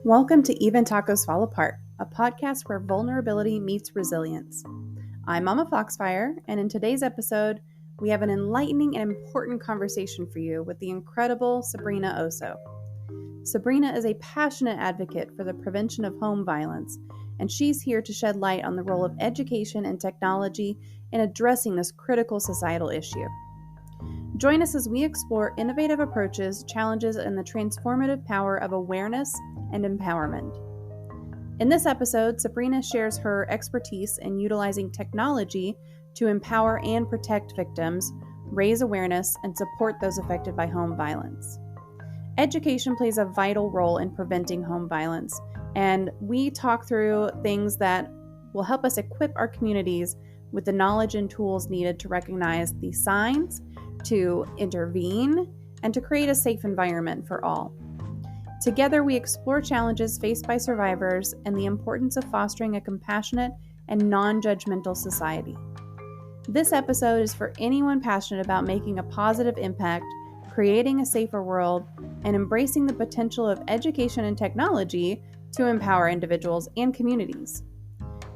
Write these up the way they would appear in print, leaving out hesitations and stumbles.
Welcome to Even Tacos Fall Apart, a podcast where vulnerability meets resilience. I'm MommaFoxFire, and in today's episode, we have an enlightening and important conversation for you with the incredible Sabrina Osso. Sabrina is a passionate advocate for the prevention of home violence, and she's here to shed light on the role of education and technology in addressing this critical societal issue. Join us as we explore innovative approaches, challenges, and the transformative power of awareness and empowerment. In this episode, Sabrina shares her expertise in utilizing technology to empower and protect victims, raise awareness, and support those affected by home violence. Education plays a vital role in preventing home violence, and we talk through things that will help us equip our communities with the knowledge and tools needed to recognize the signs, to intervene, and to create a safe environment for all. Together, we explore challenges faced by survivors and the importance of fostering a compassionate and non-judgmental society. This episode is for anyone passionate about making a positive impact, creating a safer world, and embracing the potential of education and technology to empower individuals and communities.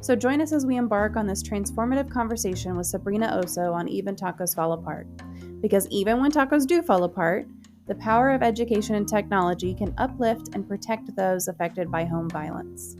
So join us as we embark on this transformative conversation with Sabrina Osso on Even Tacos Fall Apart. Because even when tacos do fall apart, the power of education and technology can uplift and protect those affected by home violence.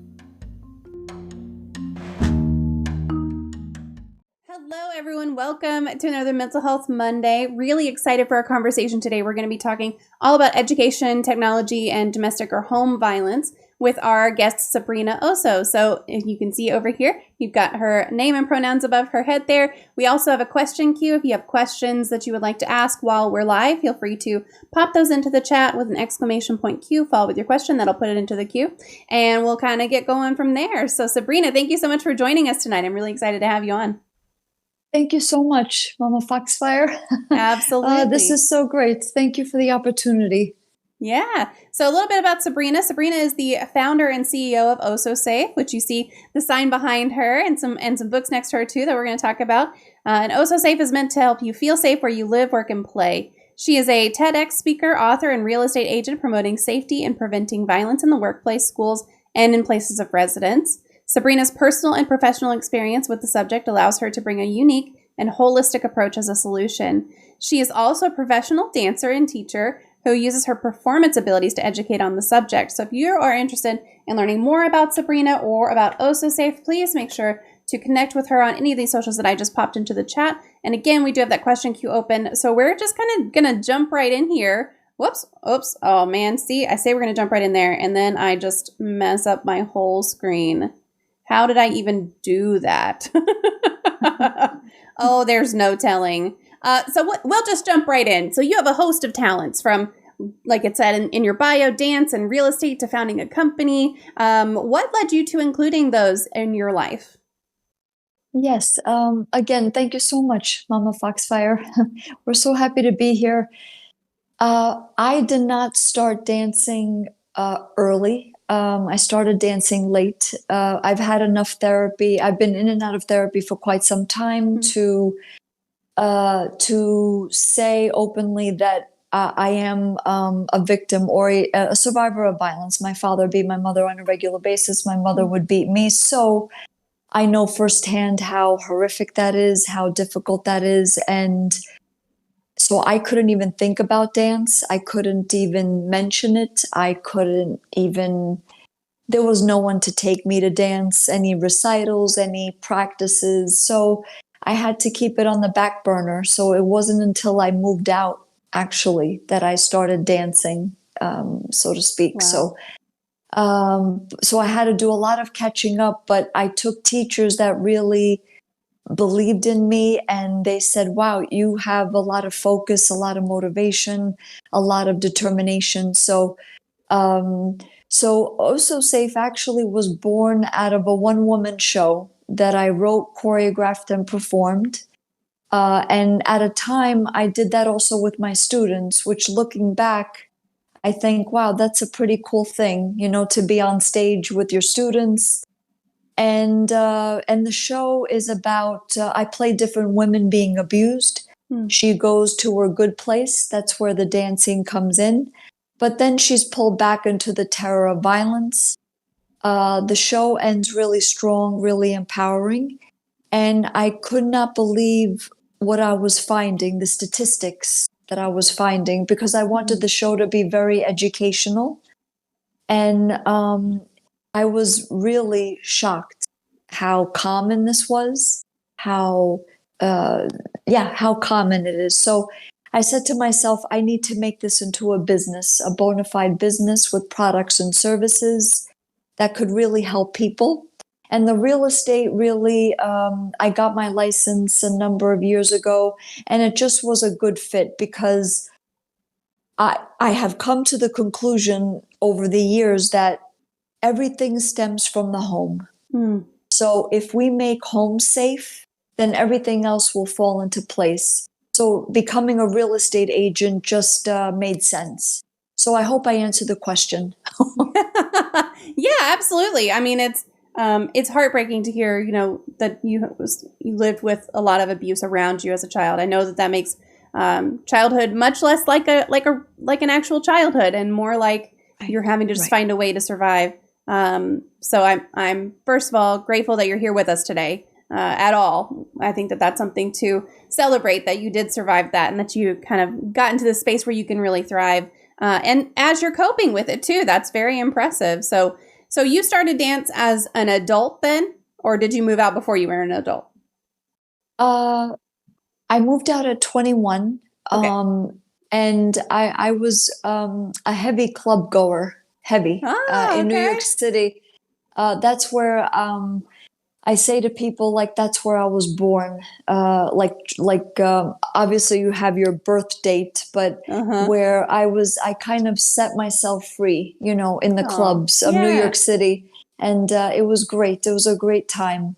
Hello, everyone. Welcome to another Mental Health Monday. Really excited for our conversation today. We're going to be talking all about education, technology, and domestic or home violence with our guest, Sabrina Osso. So if you can see over here, you've got her name and pronouns above her head there. We also have a question queue. If you have questions that you would like to ask while we're live, feel free to pop those into the chat with an exclamation point Q, followed with your question. That'll put it into the queue, and we'll kind of get going from there. So Sabrina, thank you so much for joining us tonight. I'm really excited to have you on. Thank you so much, MommaFoxFire. Absolutely. This is so great. Thank you for the opportunity. Yeah. So a little bit about Sabrina. Sabrina is the founder and CEO of Osso Safe, which you see the sign behind her and some books next to her too that we're going to talk about. And Osso Safe is meant to help you feel safe where you live, work, and play. She is a TEDx speaker, author, and real estate agent promoting safety and preventing violence in the workplace, schools, and in places of residence. Sabrina's personal and professional experience with the subject allows her to bring a unique and holistic approach as a solution. She is also a professional dancer and teacher who uses her performance abilities to educate on the subject. So if you are interested in learning more about Sabrina or about Osso Safe, please make sure to connect with her on any of these socials that I just popped into the chat. And again, we do have that question queue open. So we're just kind of going to jump right in here. Whoops. Oops. Oh, man. See, I say we're going to jump right in there, and then I just mess up my whole screen. How did I even do that? Oh, there's no telling. So we'll just jump right in. So you have a host of talents from, like it said in your bio, dance and real estate to founding a company. What led you to including those in your life? Yes. Again, thank you so much, MommaFoxFire. We're so happy to be here. I did not start dancing early. I started dancing late. I've had enough therapy. I've been in and out of therapy for quite some time to say openly that I am a victim or a survivor of violence. My father beat my mother on a regular basis. My mother would beat me. So I know firsthand how horrific that is, how difficult that is. And so I couldn't even think about dance. I couldn't even mention it. There was no one to take me to dance, any recitals, any practices. So I had to keep it on the back burner. So it wasn't until I moved out, actually, that I started dancing, so to speak. Wow. So I had to do a lot of catching up, but I took teachers that really believed in me, and they said, wow, you have a lot of focus, a lot of motivation, a lot of determination. So Osso Safe actually was born out of a one-woman show that I wrote, choreographed, and performed. And at a time, I did that also with my students, which looking back, I think, wow, that's a pretty cool thing, to be on stage with your students. And the show is about, I play different women being abused. She goes to her good place. That's where the dancing comes in. but then she's pulled back into the terror of violence. The show ends really strong, really empowering. And I could not believe what I was finding, the statistics that I was finding, because I wanted the show to be very educational. And I was really shocked how common this was, how common it is. So I said to myself, I need to make this into a business, a bona fide business with products and services that could really help people. And the real estate really, I got my license a number of years ago, and it just was a good fit because I have come to the conclusion over the years that everything stems from the home. So if we make home safe, then everything else will fall into place. So becoming a real estate agent just made sense. So I hope I answered the question. Yeah, absolutely. I mean, it's heartbreaking to hear, that you lived with a lot of abuse around you as a child. I know that makes childhood much less like an actual childhood and more like you're having to just find a way to survive. So I'm first of all grateful that you're here with us today. At all. I think that that's something to celebrate, that you did survive that and that you kind of got into the space where you can really thrive. And as you're coping with it too, that's very impressive. So you started dance as an adult then, or did you move out before you were an adult? I moved out at 21. Okay. And I was a heavy club goer, in New York City. That's where I say to people, like, that's where I was born. Obviously you have your birth date, but where I kind of set myself free, in the clubs of New York City. And it was great. It was a great time.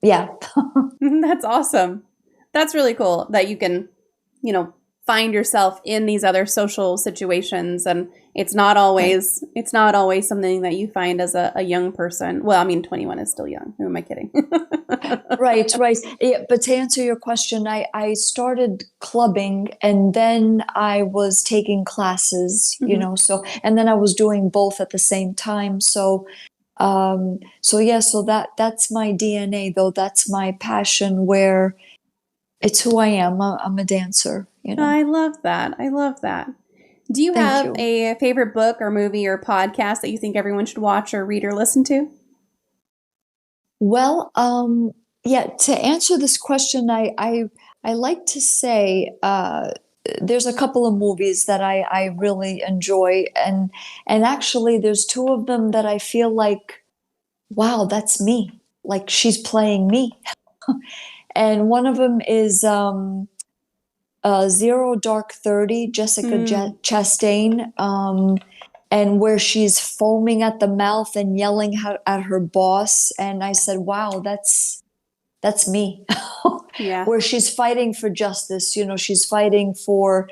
Yeah. That's awesome. That's really cool that you can, find yourself in these other social situations, and it's not always something that you find as a young person. Well, I mean, 21 is still young. Who am I kidding? Right. Yeah, but to answer your question, I started clubbing, and then I was taking classes, so, and then I was doing both at the same time. So that's my DNA, though. That's my passion, where it's who I am. I'm a dancer, I love that. Do you have a favorite book or movie or podcast that you think everyone should watch or read or listen to? Well, yeah, to answer this question, I like to say there's a couple of movies that I really enjoy, and actually there's two of them that I feel like, wow, that's me. Like, she's playing me. And one of them is Zero Dark 30, Jessica Chastain, and where she's foaming at the mouth and yelling at her boss. And I said, wow, that's me. Yeah. Where she's fighting for justice, she's fighting for,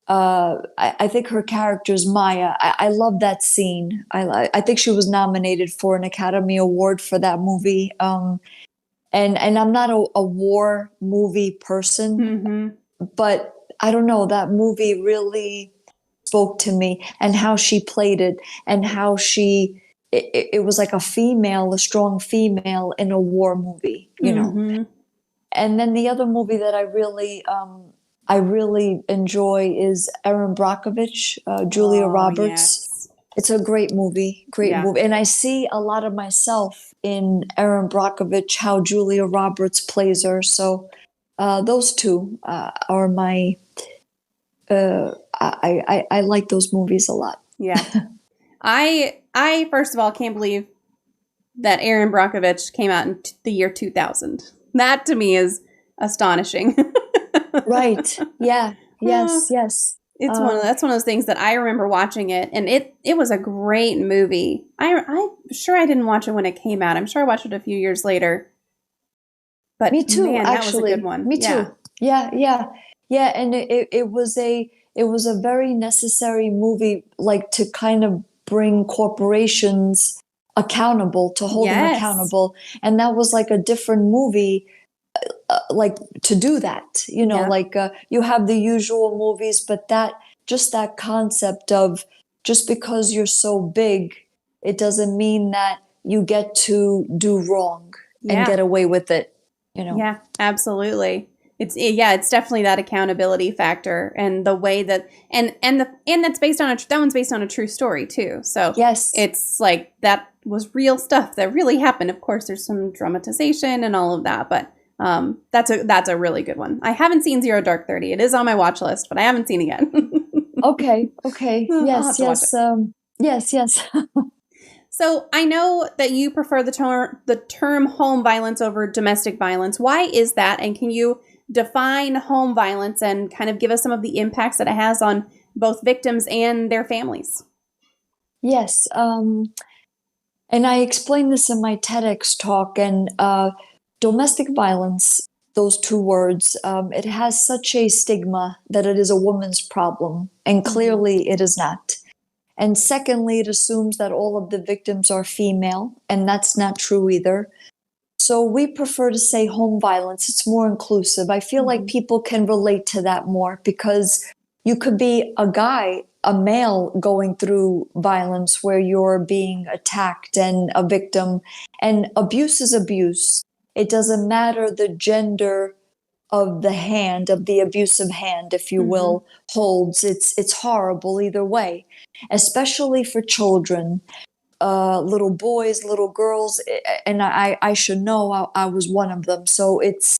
I think her character's Maya. I love that scene. I think she was nominated for an Academy Award for that movie. And I'm not a war movie person, but I don't know, that movie really spoke to me, and how she played it, and how it was like a strong female in a war movie, know. And then the other movie that I really enjoy is Erin Brockovich, Julia Roberts. Yes. It's a great movie, movie. And I see a lot of myself in Erin Brockovich, how Julia Roberts plays her. So those two are my, I like those movies a lot. Yeah. I first of all can't believe that Erin Brockovich came out in the year 2000. That to me is astonishing. Right. Yeah. Yes. It's that's one of those things that I remember watching it, and it was a great movie. I'm sure I didn't watch it when it came out. I'm sure I watched it a few years later. But me too, man, actually. That was a good one. Me too. Yeah. And it was a very necessary movie, like, to kind of bring corporations accountable, to hold them accountable. And that was like a different movie, like, to do that, like, you have the usual movies, but that just that concept of just because you're so big, it doesn't mean that you get to do wrong and Yeah. get away with it, you know? Yeah, absolutely. It's definitely that accountability factor and the way that and that's based on that one's based on a true story too. So Yes. it's like that was real stuff that really happened. Of course, there's some dramatization and all of that, but that's a really good one. I haven't seen Zero Dark 30. It is on my watch list, but I haven't seen it yet. Okay. I'll have Yes, to watch yes. it. Yes. So I know that you prefer the term home violence over domestic violence. Why is that? And can you define home violence and kind of give us some of the impacts that it has on both victims and their families? Yes. And I explained this in my TEDx talk, and domestic violence, those two words, it has such a stigma that it is a woman's problem, and clearly it is not. And secondly, it assumes that all of the victims are female, and that's not true either. So we prefer to say home violence. It's more inclusive. I feel like people can relate to that more because you could be a guy, a male going through violence where you're being attacked and a victim. And abuse is abuse. It doesn't matter the gender of the hand, of the abusive hand, if you will, holds. It's horrible either way, especially for children, little boys, little girls, and I should know I was one of them. So it's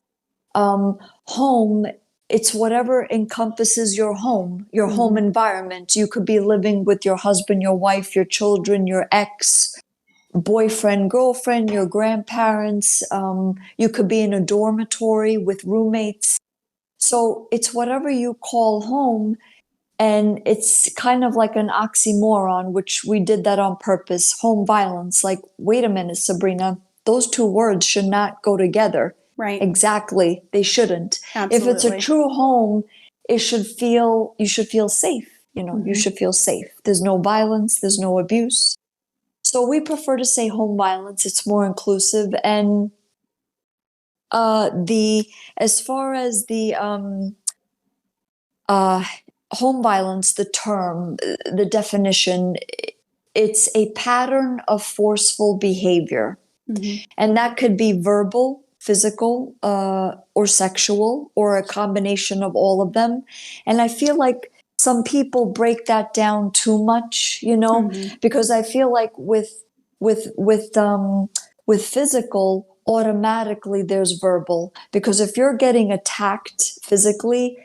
home. It's whatever encompasses your home environment. You could be living with your husband, your wife, your children, your ex, boyfriend, girlfriend, your grandparents. You could be in a dormitory with roommates. So it's whatever you call home. And it's kind of like an oxymoron, which we did that on purpose. Home violence. Like, wait a minute, Sabrina, those two words should not go together. Right. Exactly. They shouldn't. Absolutely. If it's a true home, you should feel safe. You should feel safe. There's no violence. There's no abuse. So we prefer to say home violence. It's more inclusive. And as far as the home violence, the term, the definition, it's a pattern of forceful behavior. And that could be verbal, physical, or sexual, or a combination of all of them. And I feel like some people break that down too much, because I feel like with physical, automatically there's verbal. Because if you're getting attacked physically,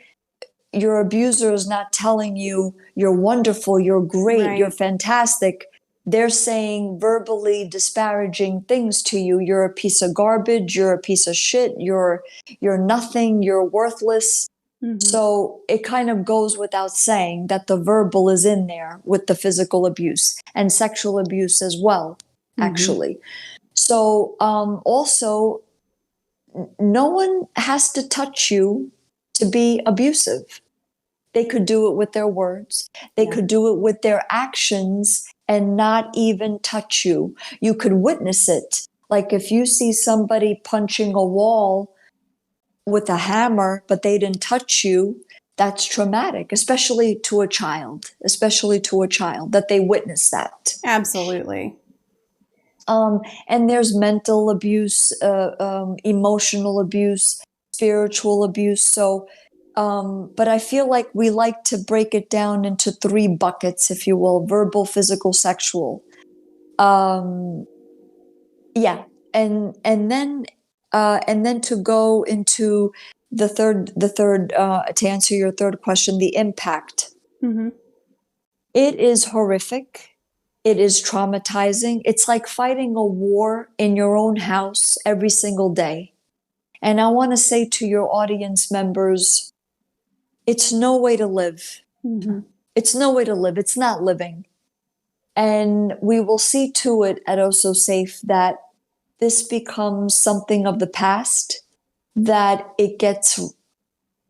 your abuser is not telling you you're wonderful, you're great, you're fantastic. They're saying verbally disparaging things to you. You're a piece of garbage, you're a piece of shit, you're nothing, you're worthless. So it kind of goes without saying that the verbal is in there with the physical abuse and sexual abuse as well, actually. So also, no one has to touch you to be abusive. They could do it with their words. They could do it with their actions and not even touch you. You could witness it. Like if you see somebody punching a wall with a hammer, but they didn't touch you, that's traumatic, especially to a child, that they witness that. Absolutely. And there's mental abuse, emotional abuse, spiritual abuse. So, but I feel like we like to break it down into three buckets, if you will: verbal, physical, sexual. Yeah, and then to go into the third, to answer your third question, the impact. It is horrific. It is traumatizing. It's like fighting a war in your own house every single day. And I want to say to your audience members, it's no way to live. It's no way to live. It's not living. And we will see to it at Osso Safe that this becomes something of the past, that it gets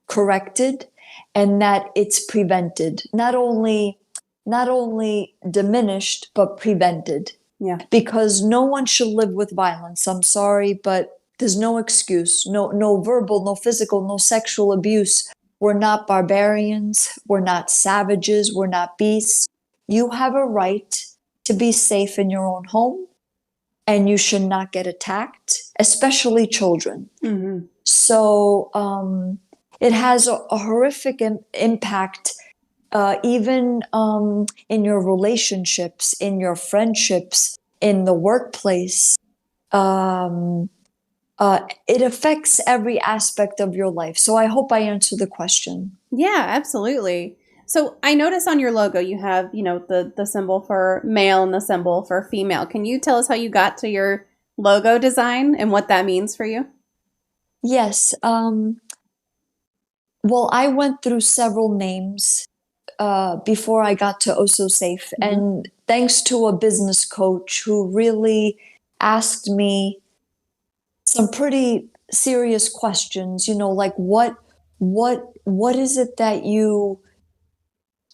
corrected, and that it's prevented. Not only diminished, but prevented. Yeah. Because no one should live with violence. I'm sorry, but there's no excuse. No verbal, no physical, no sexual abuse We're not barbarians. We're not savages. We're not beasts. You have a right to be safe in your own home, and you should not get attacked, especially children. Mm-hmm. So it has a horrific impact, even in your relationships, in your friendships, in the workplace. It affects every aspect of your life. So I hope I answered the question. Yeah, absolutely. So I notice on your logo you have, the symbol for male and the symbol for female. Can you tell us how you got to your logo design and what that means for you? Yes. Well, I went through several names before I got to Osso Safe. Mm-hmm. And thanks to a business coach who really asked me some pretty serious questions, like what is it that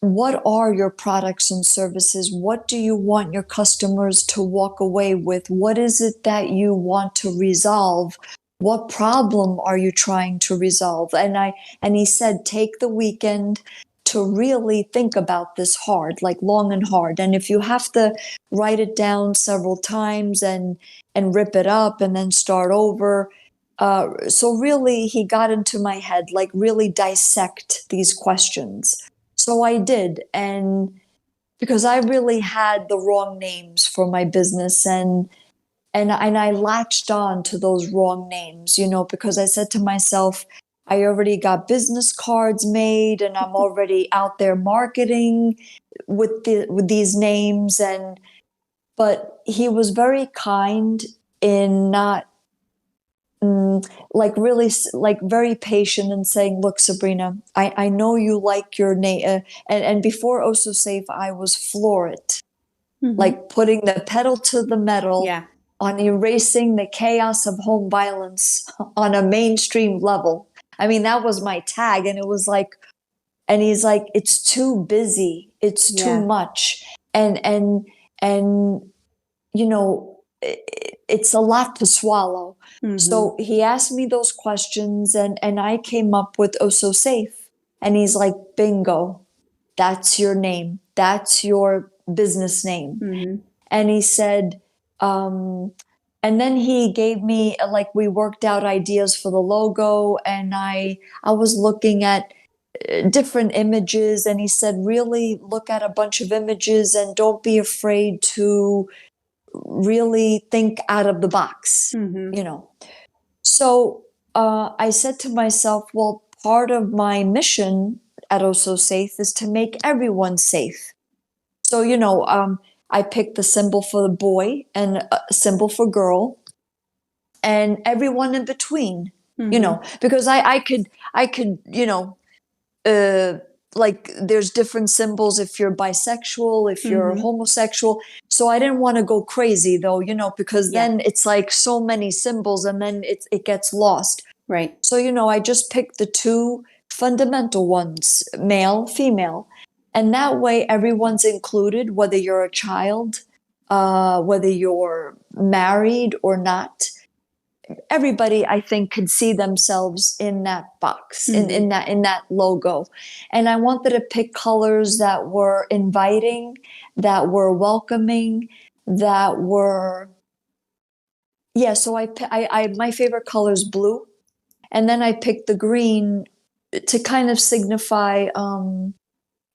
what are your products and services? What do you want your customers to walk away with? What is it that you want to resolve? What problem are you trying to resolve? And he said, take the weekend to really think about this hard, like long and hard. And if you have to write it down several times and rip it up and then start over. So really, he got into my head, like really dissect these questions. So I did, and because I really had the wrong names for my business, and I latched on to those wrong names, because I said to myself, I already got business cards made, and I'm already out there marketing with these names, but he was very kind in not like really like very patient and saying, look, Sabrina, I know you like your name, and before Osso Safe I was floored, Mm-hmm. like putting the pedal to the metal Yeah. on erasing the chaos of home violence on a mainstream level. I mean, that was my tag, and it was like, and he's like, it's too busy, it's too Yeah. much, and it's a lot to swallow. Mm-hmm. So he asked me those questions, and I came up with Osso Safe. And he's like, bingo, that's your name. That's your business name. Mm-hmm. And he said, and then he gave me, like, we worked out ideas for the logo, and I was looking at different images, and he said, really look at a bunch of images and don't be afraid to really think out of the box, Mm-hmm. So I said to myself, well, part of my mission at Osso Safe is to make everyone safe. So, I picked the symbol for the boy and a symbol for girl and everyone in between, Mm-hmm. because I could, uh, like there's different symbols if you're bisexual, if you're Mm-hmm. homosexual. So I didn't want to go crazy though, because Yeah. then it's like so many symbols and then it gets lost. Right. So, I just picked the two fundamental ones, male, female. And that way everyone's included, whether you're a child, whether you're married or not. Everybody, I think, could see themselves in that box, Mm-hmm. in that logo. And I wanted to pick colors that were inviting, that were welcoming, that were so I my favorite color is blue. And then I picked the green to kind of signify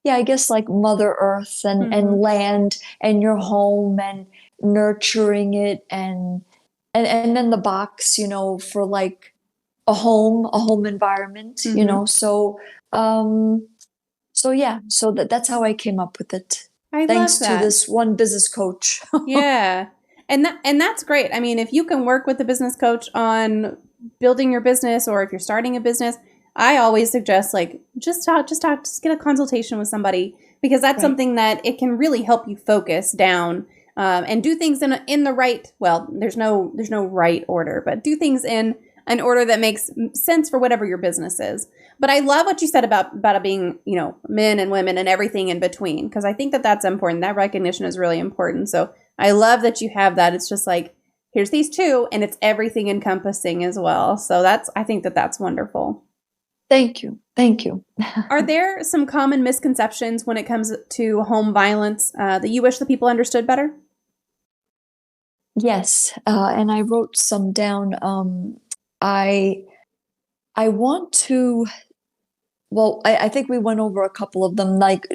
I guess like Mother Earth Mm-hmm. and land and your home and nurturing it and then the box, for like a home environment, Mm-hmm. so that's how I came up with it. I Thanks love to that. this one business coach. Yeah. And that's great. I mean, if you can work with a business coach on building your business or if you're starting a business, I always suggest like just get a consultation with somebody because that's Right. something that it can really help you focus down and do things in the right, well, there's no right order, but do things in an order that makes sense for whatever your business is. But I love what you said about it being, men and women and everything in between, because I think that that's important. That recognition is really important. So I love that you have that. It's just like, here's these two, and it's everything encompassing as well. So I think that that's wonderful. Thank you. Thank you. Are there some common misconceptions when it comes to home violence that you wish the people understood better? Yes, and I wrote some down. I I want to. Well, I think we went over a couple of them. Like,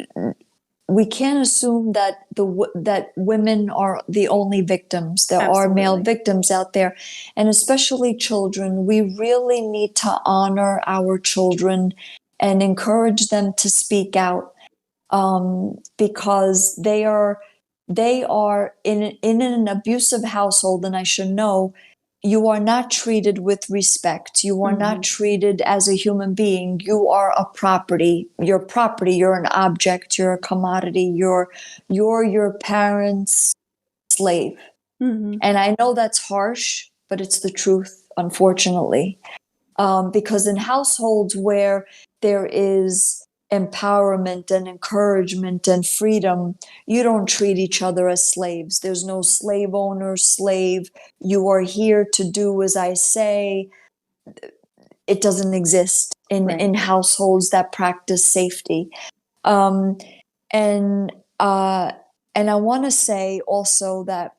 we can't assume that that women are the only victims. There are male Absolutely. victims out there, and especially children. We really need to honor our children and encourage them to speak out, because they are in an abusive household, and I should know, you are not treated with respect. You are not treated as a human being. You are a property. You're property. You're an object. You're a commodity. You're your parents' slave. Mm-hmm. And I know that's harsh, but it's the truth, unfortunately. Because in households where there is empowerment and encouragement and freedom, you don't treat each other as slaves. There's no slave owner, slave. You are here to do as I say. It doesn't exist Right. in households that practice safety. Um, and uh, and I want to say also that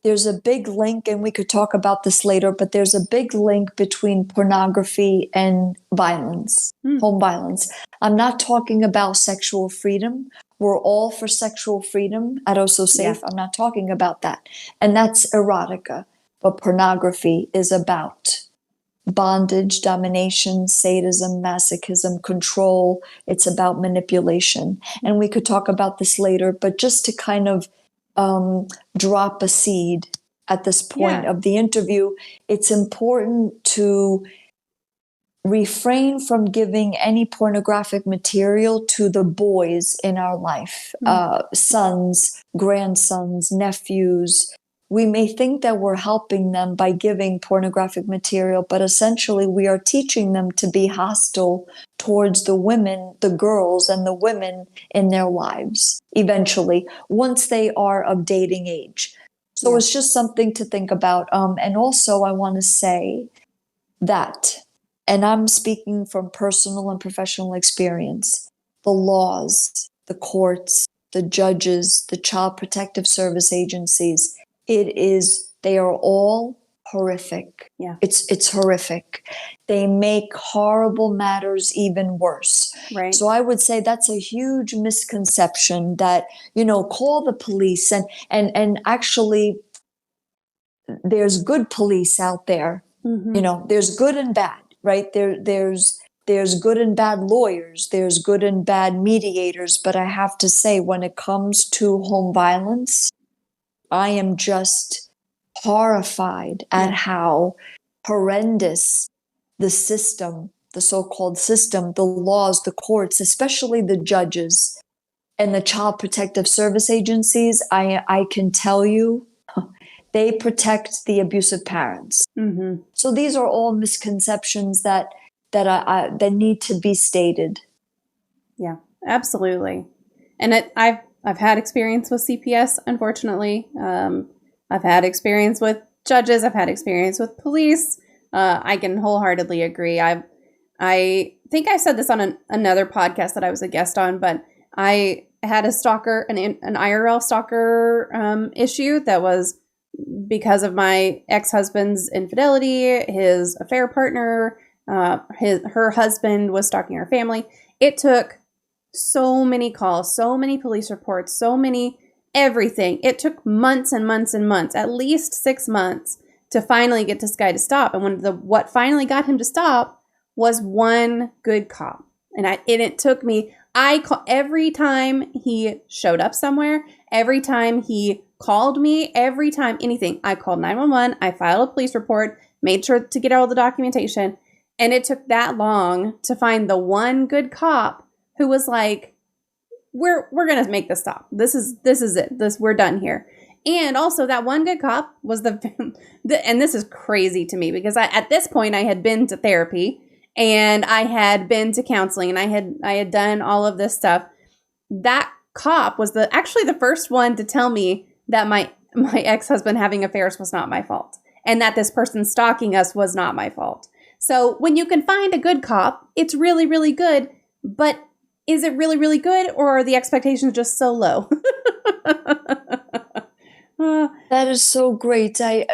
there's a big link, and we could talk about this later, but there's a big link between pornography and violence, home violence. I'm not talking about sexual freedom. We're all for sexual freedom at Osso Safe. Yeah. I'm not talking about that. And that's erotica. But pornography is about bondage, domination, sadism, masochism, control. It's about manipulation. And we could talk about this later, but just to kind of drop a seed at this point of the interview, it's important to refrain from giving any pornographic material to the boys in our life, sons, grandsons, nephews. We may think that we're helping them by giving pornographic material, but essentially we are teaching them to be hostile towards the women, the girls, and the women in their lives, eventually, once they are of dating age. So it's just something to think about. And also, I want to say that, and I'm speaking from personal and professional experience, the laws, the courts, the judges, the child protective service agencies, they are all horrific. Yeah. It's horrific. They make horrible matters even worse. Right. So I would say that's a huge misconception that, call the police, and actually there's good police out there. There's good and bad, right? There's good and bad lawyers, there's good and bad mediators, but I have to say, when it comes to home violence, I am just horrified at how horrendous the system, the so-called system, the laws, the courts, especially the judges and the child protective service agencies, I can tell you, they protect the abusive parents. So these are all misconceptions that need to be stated. Yeah, absolutely. And I've had experience with CPS, unfortunately. I've had experience with judges. I've had experience with police. I can wholeheartedly agree. I think I said this on another podcast that I was a guest on, but I had a stalker, an IRL stalker issue that was because of my ex-husband's infidelity, his affair partner, her husband was stalking our family. It took so many calls, so many police reports, so many everything. It took months and months and months, at least 6 months, to finally get this guy to stop. And what finally got him to stop was one good cop. And it took me. Every time he showed up somewhere, every time he called me, every time anything, I called 911. I filed a police report, made sure to get all the documentation, and it took that long to find the one good cop who was like, we're gonna make this stop. This is it. We're done here. And also that one good cop was and this is crazy to me because at this point I had been to therapy and I had been to counseling and I had done all of this stuff. That cop was actually the first one to tell me that my ex-husband having affairs was not my fault and that this person stalking us was not my fault. So when you can find a good cop, it's really, really good. But is it really, really good, or are the expectations just so low? That is so great. I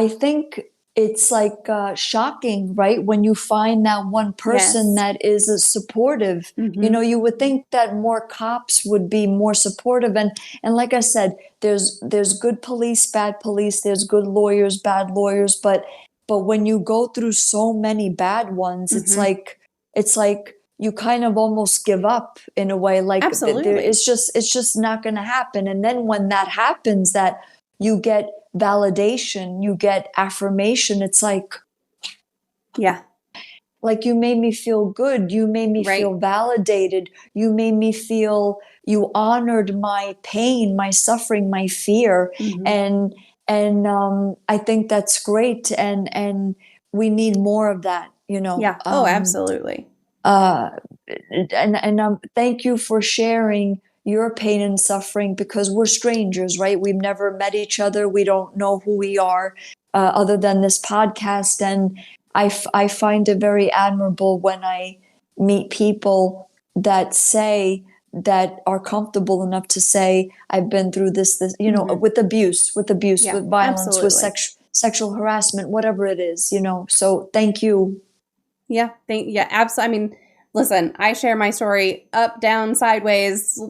think it's like shocking, right? When you find that one person Yes. that is supportive. Mm-hmm. You would think that more cops would be more supportive. And like I said, there's good police, bad police. There's good lawyers, bad lawyers. But when you go through so many bad ones, Mm-hmm. it's like you kind of almost give up in a way. Like Absolutely. it's just not going to happen. And then when that happens, that you get validation, you get affirmation. It's Yeah. like you made me feel good. You made me Right. feel validated. You made me feel you honored my pain, my suffering, my fear. Mm-hmm. And I think that's great. And we need more of that, Yeah. Oh, absolutely. uh, and thank you for sharing your pain and suffering, because we're strangers, right? We've never met each other. We don't know who we are other than this podcast. And I find it very admirable when I meet people that say, that are comfortable enough to say, I've been through this, Mm-hmm. with abuse, Yeah. with violence, with Absolutely. sexual harassment, whatever it is. So thank you. Yeah. Absolutely. I mean, listen, I share my story up, down, sideways,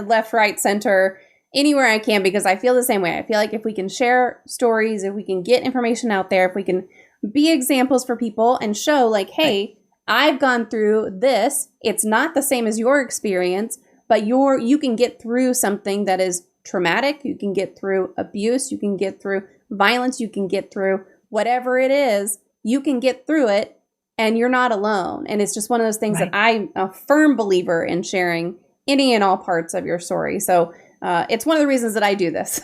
left, right, center, anywhere I can, because I feel the same way. I feel like if we can share stories, if we can get information out there, if we can be examples for people and show, like, Right. hey, I've gone through this. It's not the same as your experience, but you can get through something that is traumatic. You can get through abuse. You can get through violence. You can get through whatever it is. You can get through it, and you're not alone. And it's just one of those things that Right. I'm a firm believer in, sharing any and all parts of your story. So it's one of the reasons that I do this.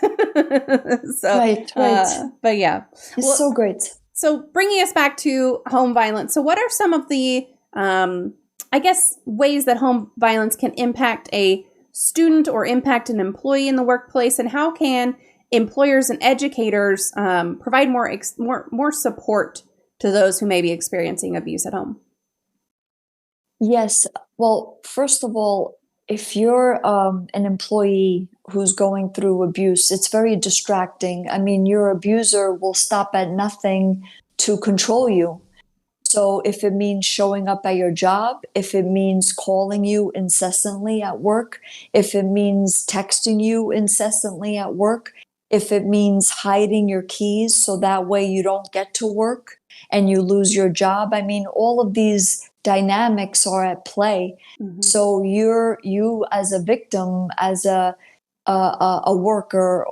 So, Right. Right. but yeah. It's Well, so great. so bringing us back to home violence. So what are some of the, I guess, ways that home violence can impact a student or impact an employee in the workplace? And how can employers and educators provide more support to those who may be experiencing abuse at home? Yes. Well, first of all, if you're an employee who's going through abuse, it's very distracting. I mean, your abuser will stop at nothing to control you. So if it means showing up at your job, if it means calling you incessantly at work, if it means texting you incessantly at work, if it means hiding your keys so that way you don't get to work and you lose your job, I mean, all of these dynamics are at play. Mm-hmm. So you as a victim, as a worker,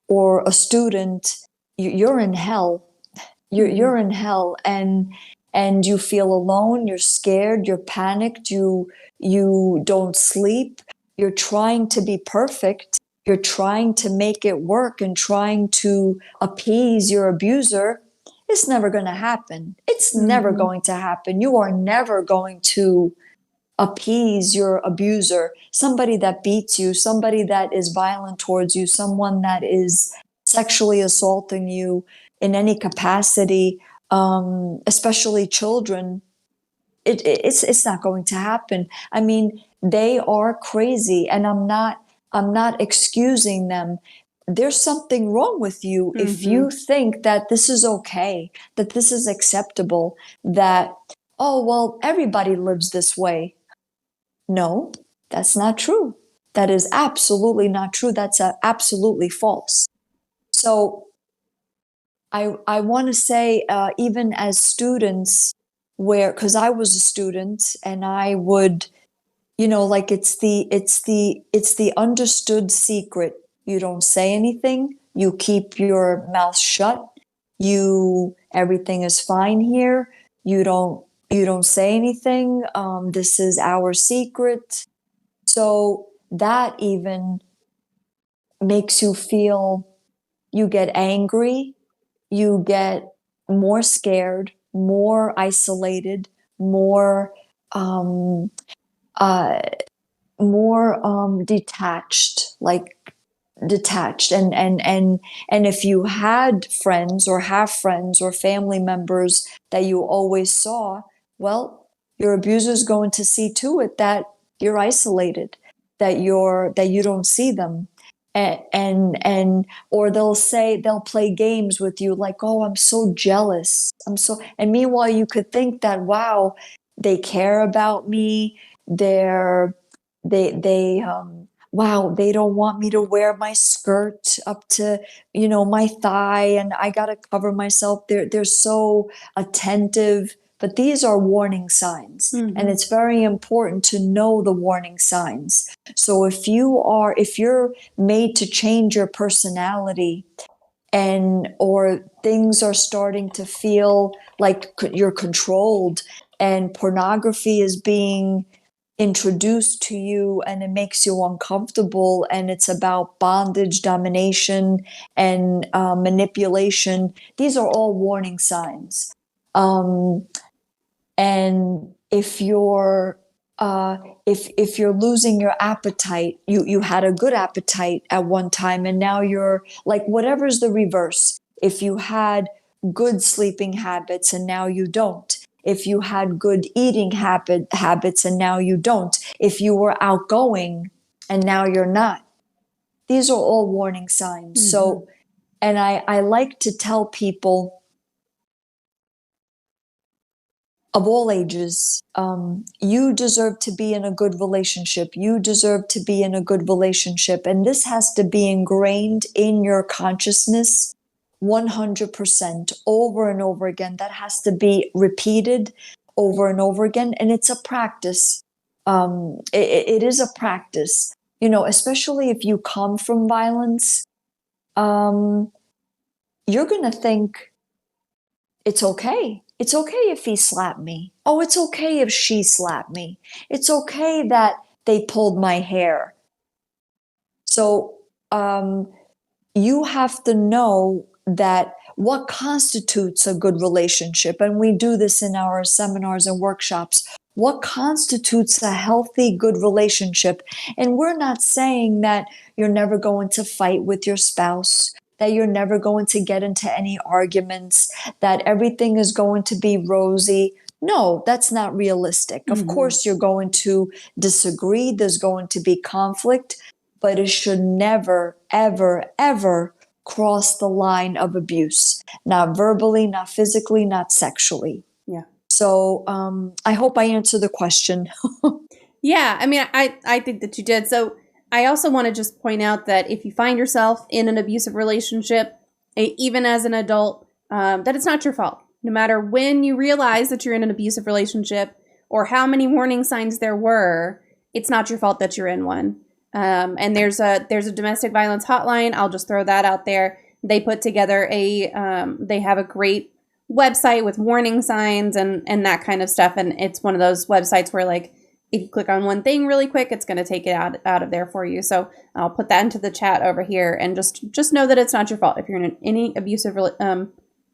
or a student, you're in hell. Mm-hmm. You're in hell, and you feel alone. You're scared. You're panicked. You don't sleep. You're trying to be perfect. You're trying to make it work and trying to appease your abuser. It's never going to happen. It's never Mm-hmm. going to happen. You are never going to appease your abuser, somebody that beats you, somebody that is violent towards you, someone that is sexually assaulting you in any capacity, especially children. It's not going to happen. I mean, they are crazy, and I'm not excusing them. There's something wrong with you if Mm-hmm. you think that this is okay, that this is acceptable, that, oh, well, everybody lives this way. No, that's not true. That is absolutely not true. That's absolutely false. So I want to say, even as students, where, because I was a student and I would, like it's the understood secret. You don't say anything. You keep your mouth shut. Everything is fine here. You don't say anything. This is our secret. So that even makes you feel, you get angry, you get more scared, more isolated, more uh, more detached. Like detached. And if you had friends or have friends or family members that you always saw, well, your abuser is going to see to it that you're isolated, that you don't see them. And or they'll play games with you like, oh, I'm so jealous, and meanwhile you could think that, wow, they care about me, they wow, they don't want me to wear my skirt up to, my thigh, and I got to cover myself. They're so attentive. But these are warning signs, and it's very important to know the warning signs. So if you're made to change your personality, or things are starting to feel like you're controlled, and pornography is being introduced to you and it makes you uncomfortable, and it's about bondage, domination, and manipulation, these are all warning signs. And if you're if you're losing your appetite, you had a good appetite at one time, and now you're like, whatever's the reverse. If you had good sleeping habits and now you don't. If you had good eating habits and now you don't. If you were outgoing and now you're not. These are all warning signs. So, and I like to tell people of all ages, you deserve to be in a good relationship. You deserve to be in a good relationship. And this has to be ingrained in your consciousness 100% over and over again. That has to be repeated over and over again. And it's a practice. It is a practice, especially if you come from violence. You're going to think, it's okay. It's okay if he slapped me. Oh, it's okay if she slapped me. It's okay that they pulled my hair. So you have to know that what constitutes a good relationship, and we do this in our seminars and workshops. What constitutes a healthy, good relationship? And we're not saying that you're never going to fight with your spouse, that you're never going to get into any arguments, that everything is going to be rosy. No, that's not realistic. Of course, you're going to disagree. There's going to be conflict, but it should never, ever, ever cross the line of abuse. Not verbally, not physically, not sexually. Yeah. So I hope I answered the question. Yeah, I mean, I think that you did. So I also want to just point out that if you find yourself in an abusive relationship, even as an adult, that it's not your fault. No matter when you realize that you're in an abusive relationship or how many warning signs there were, it's not your fault that you're in one. And there's a domestic violence hotline. I'll just throw that out there. They put together they have a great website with warning signs and that kind of stuff. And it's one of those websites where, like, if you click on one thing really quick, it's going to take it out of there for you. So I'll put that into the chat over here, and just know that it's not your fault. If you're in any abusive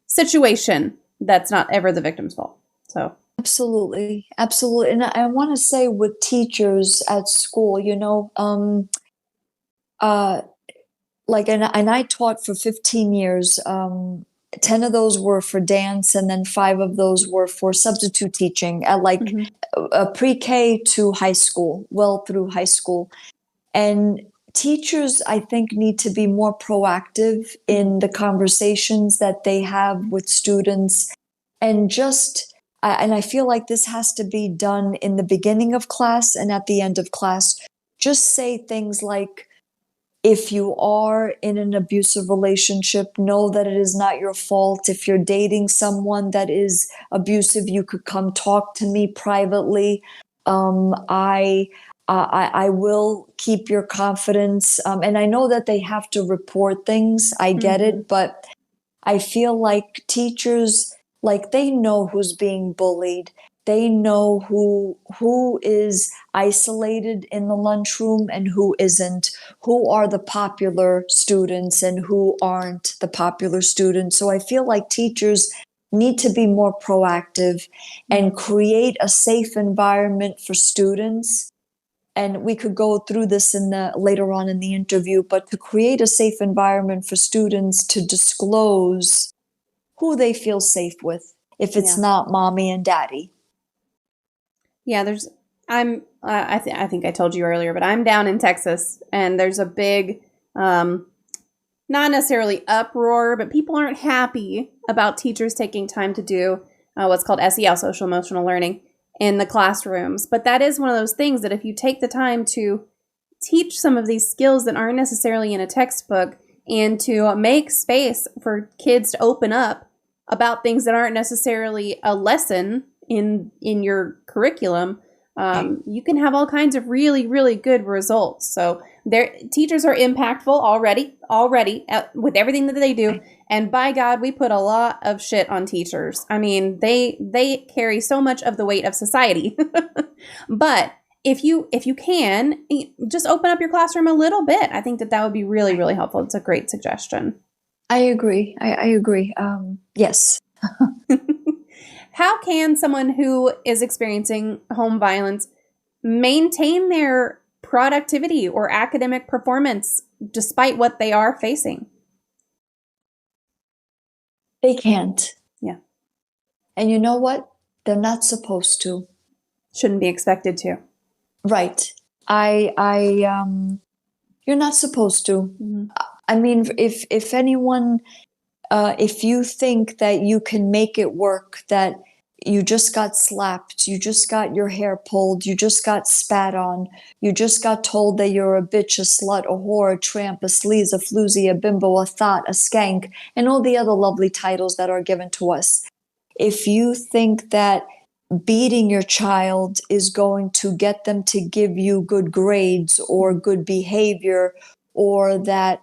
situation, that's not ever the victim's fault. So absolutely. And I want to say, with teachers at school, like, and I taught for 15 years. 10 of those were for dance, and then 5 of those were for substitute teaching at pre-K to high school, well through high school. And teachers, I think, need to be more proactive in the conversations that they have with students. And I feel like this has to be done in the beginning of class and at the end of class. Just say things like, if you are in an abusive relationship, know that it is not your fault. If you're dating someone that is abusive, you could come talk to me privately. I will keep your confidence. And I know that they have to report things. I get it. But I feel like teachers, like, they know who's being bullied. They know who is isolated in the lunchroom and who isn't, who are the popular students and who aren't the popular students. So I feel like teachers need to be more proactive and create a safe environment for students. and we could go through this later on in the interview, but to create a safe environment for students to disclose who they feel safe with, if it's not mommy and daddy. Yeah, I think I told you earlier, but I'm down in Texas, and there's a big, not necessarily uproar, but people aren't happy about teachers taking time to do what's called SEL, social emotional learning, in the classrooms. But that is one of those things that if you take the time to teach some of these skills that aren't necessarily in a textbook, and to make space for kids to open up about things that aren't necessarily a lesson in your curriculum, you can have all kinds of really, really good results. So their teachers are impactful already with everything that they do. And by God, we put a lot of shit on teachers. I mean, they carry so much of the weight of society. But if you can, just open up your classroom a little bit. I think that would be really, really helpful. It's a great suggestion. I agree. I agree. Yes. How can someone who is experiencing home violence maintain their productivity or academic performance despite what they are facing? They can't. Yeah. And you know what? They're not supposed to. Shouldn't be expected to. Right. You're not supposed to. Mm-hmm. I mean, if anyone, if you think that you can make it work, that you just got slapped, you just got your hair pulled, you just got spat on, you just got told that you're a bitch, a slut, a whore, a tramp, a sleaze, a floozy, a bimbo, a thought, a skank, and all the other lovely titles that are given to us. If you think that beating your child is going to get them to give you good grades or good behavior, or that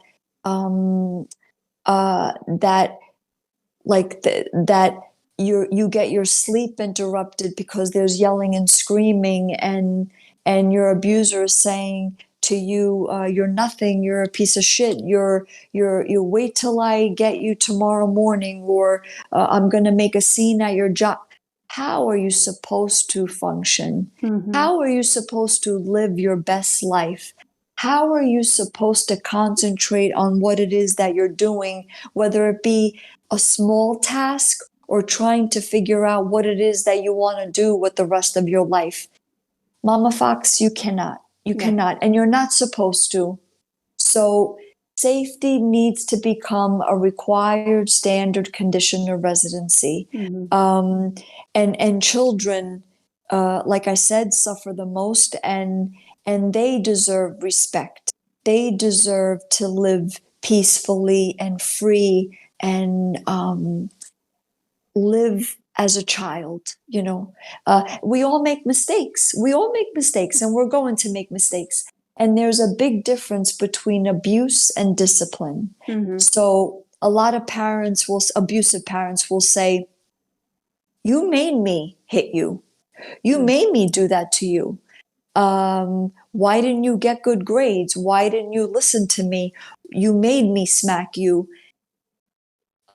that you get your sleep interrupted because there's yelling and screaming, and your abuser is saying to you, you're nothing, you're a piece of shit, you wait till I get you tomorrow morning, or I'm going to make a scene at your job. How are you supposed to function? Mm-hmm. How are you supposed to live your best life? How are you supposed to concentrate on what it is that you're doing, whether it be a small task or trying to figure out what it is that you want to do with the rest of your life? Mama Fox, you cannot. You cannot, and you're not supposed to. So safety needs to become a required standard condition of residency. Mm-hmm. And children, like I said, suffer the most, and they deserve respect. They deserve to live peacefully and free, and live as a child. We all make mistakes. And we're going to make mistakes. And there's a big difference between abuse and discipline. Mm-hmm. So a lot of abusive parents will say, you made me hit you. You made me do that to you. Why didn't you get good grades? Why didn't you listen to me? You made me smack you.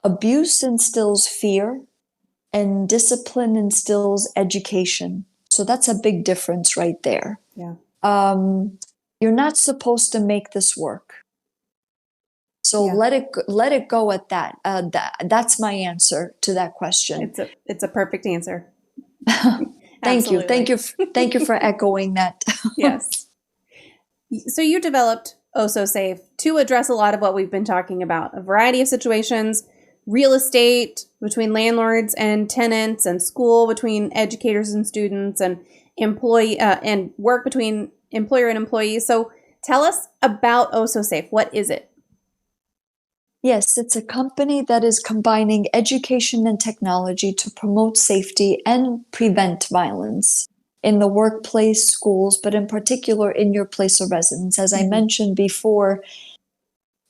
Abuse instills fear, and discipline instills education. So that's a big difference right there. Yeah. You're not supposed to make this work. So let it go at that. That's my answer to that question. It's a perfect answer. Thank you. Thank you for echoing that. Yes. So you developed Osso Safe to address a lot of what we've been talking about, a variety of situations, real estate between landlords and tenants, and school between educators and students, and employee and work between employer and employees. So tell us about Osso Safe. What is it? Yes, it's a company that is combining education and technology to promote safety and prevent violence in the workplace, schools, but in particular in your place of residence. As I mentioned before,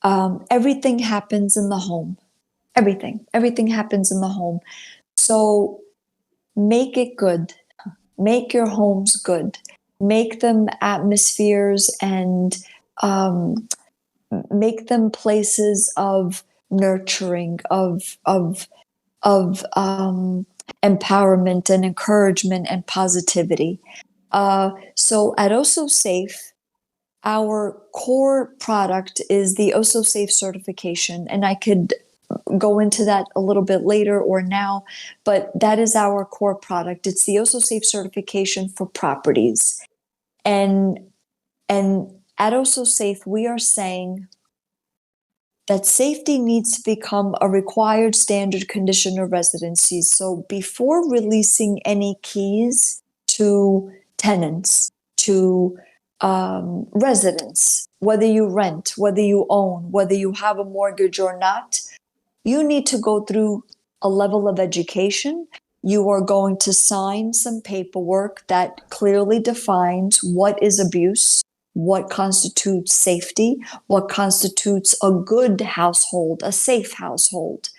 everything happens in the home. Everything happens in the home. So make it good. Make your homes good. Make them atmospheres, and make them places of nurturing, of empowerment and encouragement and positivity. So at Osso Safe, our core product is the Osso Safe certification, and I could go into that a little bit later or now, but that is our core product. It's the Osso Safe certification for properties. And at Osso Safe, we are saying that safety needs to become a required standard condition of residency. So before releasing any keys to tenants, to residents, whether you rent, whether you own, whether you have a mortgage or not, you need to go through a level of education. You are going to sign some paperwork that clearly defines what is abuse, what constitutes safety, what constitutes a good household, a safe household.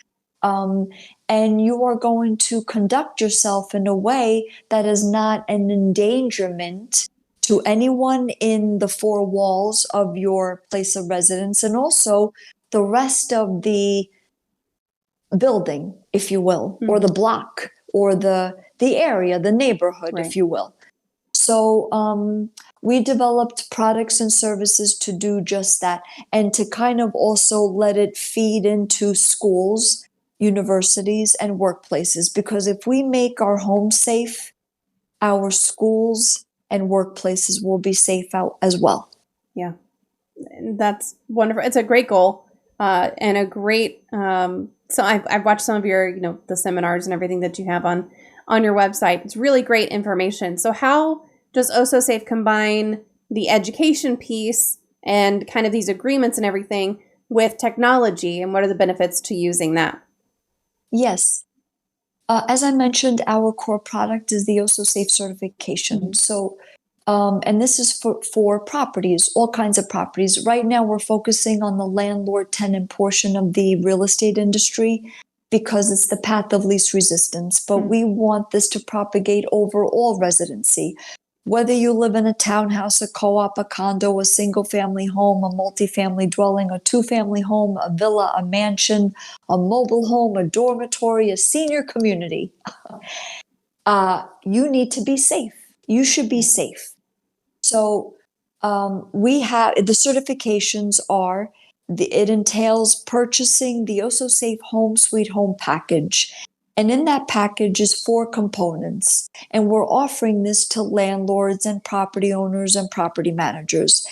And you are going to conduct yourself in a way that is not an endangerment to anyone in the four walls of your place of residence, and also the rest of the building, if you will, or the block, or the area, the neighborhood, Right. if you will. So we developed products and services to do just that, and to kind of also let it feed into schools, universities, and workplaces. Because if we make our homes safe, our schools and workplaces will be safe out as well. Yeah, that's wonderful. It's a great goal, and a great. So I've watched some of your, the seminars and everything that you have on your website. It's really great information. So how does Osso Safe combine the education piece and kind of these agreements and everything with technology, and what are the benefits to using that? Yes. As I mentioned, our core product is the Osso Safe certification. So, and this is for properties, all kinds of properties. Right now, we're focusing on the landlord-tenant portion of the real estate industry because it's the path of least resistance. But we want this to propagate over all residency. Whether you live in a townhouse, a co-op, a condo, a single-family home, a multifamily dwelling, a two-family home, a villa, a mansion, a mobile home, a dormitory, a senior community, you need to be safe. You should be safe. So we have the certifications are, it entails purchasing the Osso Safe Home Sweet Home package. And in that package is 4 components. And we're offering this to landlords and property owners and property managers.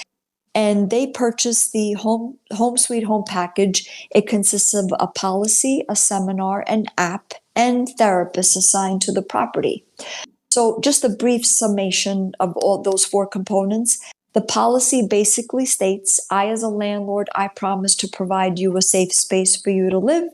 And they purchase the home Sweet Home package. It consists of a policy, a seminar, an app, and therapists assigned to the property. So just a brief summation of all those 4 components. The policy basically states, I as a landlord, I promise to provide you a safe space for you to live.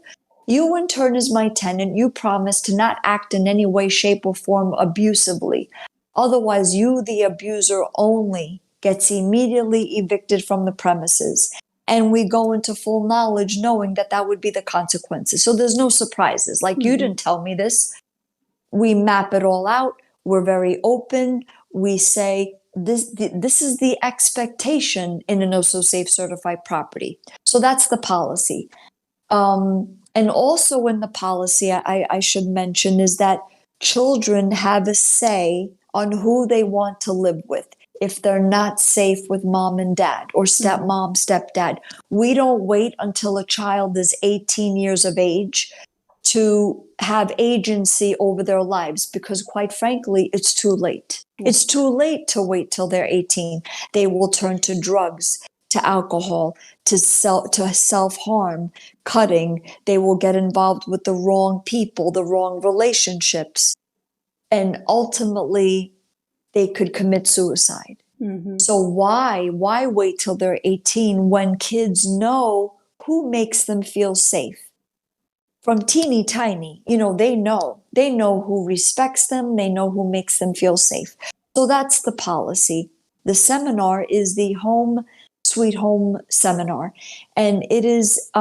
You, in turn, as my tenant, you promise to not act in any way, shape, or form abusively. Otherwise, you, the abuser, only gets immediately evicted from the premises. And we go into full knowledge knowing that that would be the consequences. So there's no surprises. Like, you didn't tell me this. We map it all out. We're very open. We say, this is the expectation in an Osso Safe certified property. So that's the policy. And also in the policy, I should mention, is that children have a say on who they want to live with. If they're not safe with mom and dad, or stepmom, stepdad, we don't wait until a child is 18 years of age to have agency over their lives, because quite frankly, it's too late. It's too late to wait till they're 18. They will turn to drugs, to alcohol, to self-harm, cutting. They will get involved with the wrong people, the wrong relationships, and ultimately they could commit suicide. So why wait till they're 18 when kids know who makes them feel safe? From teeny tiny, they know who respects them. They know who makes them feel safe. So that's the policy. The seminar is the Home Sweet Home seminar. And it is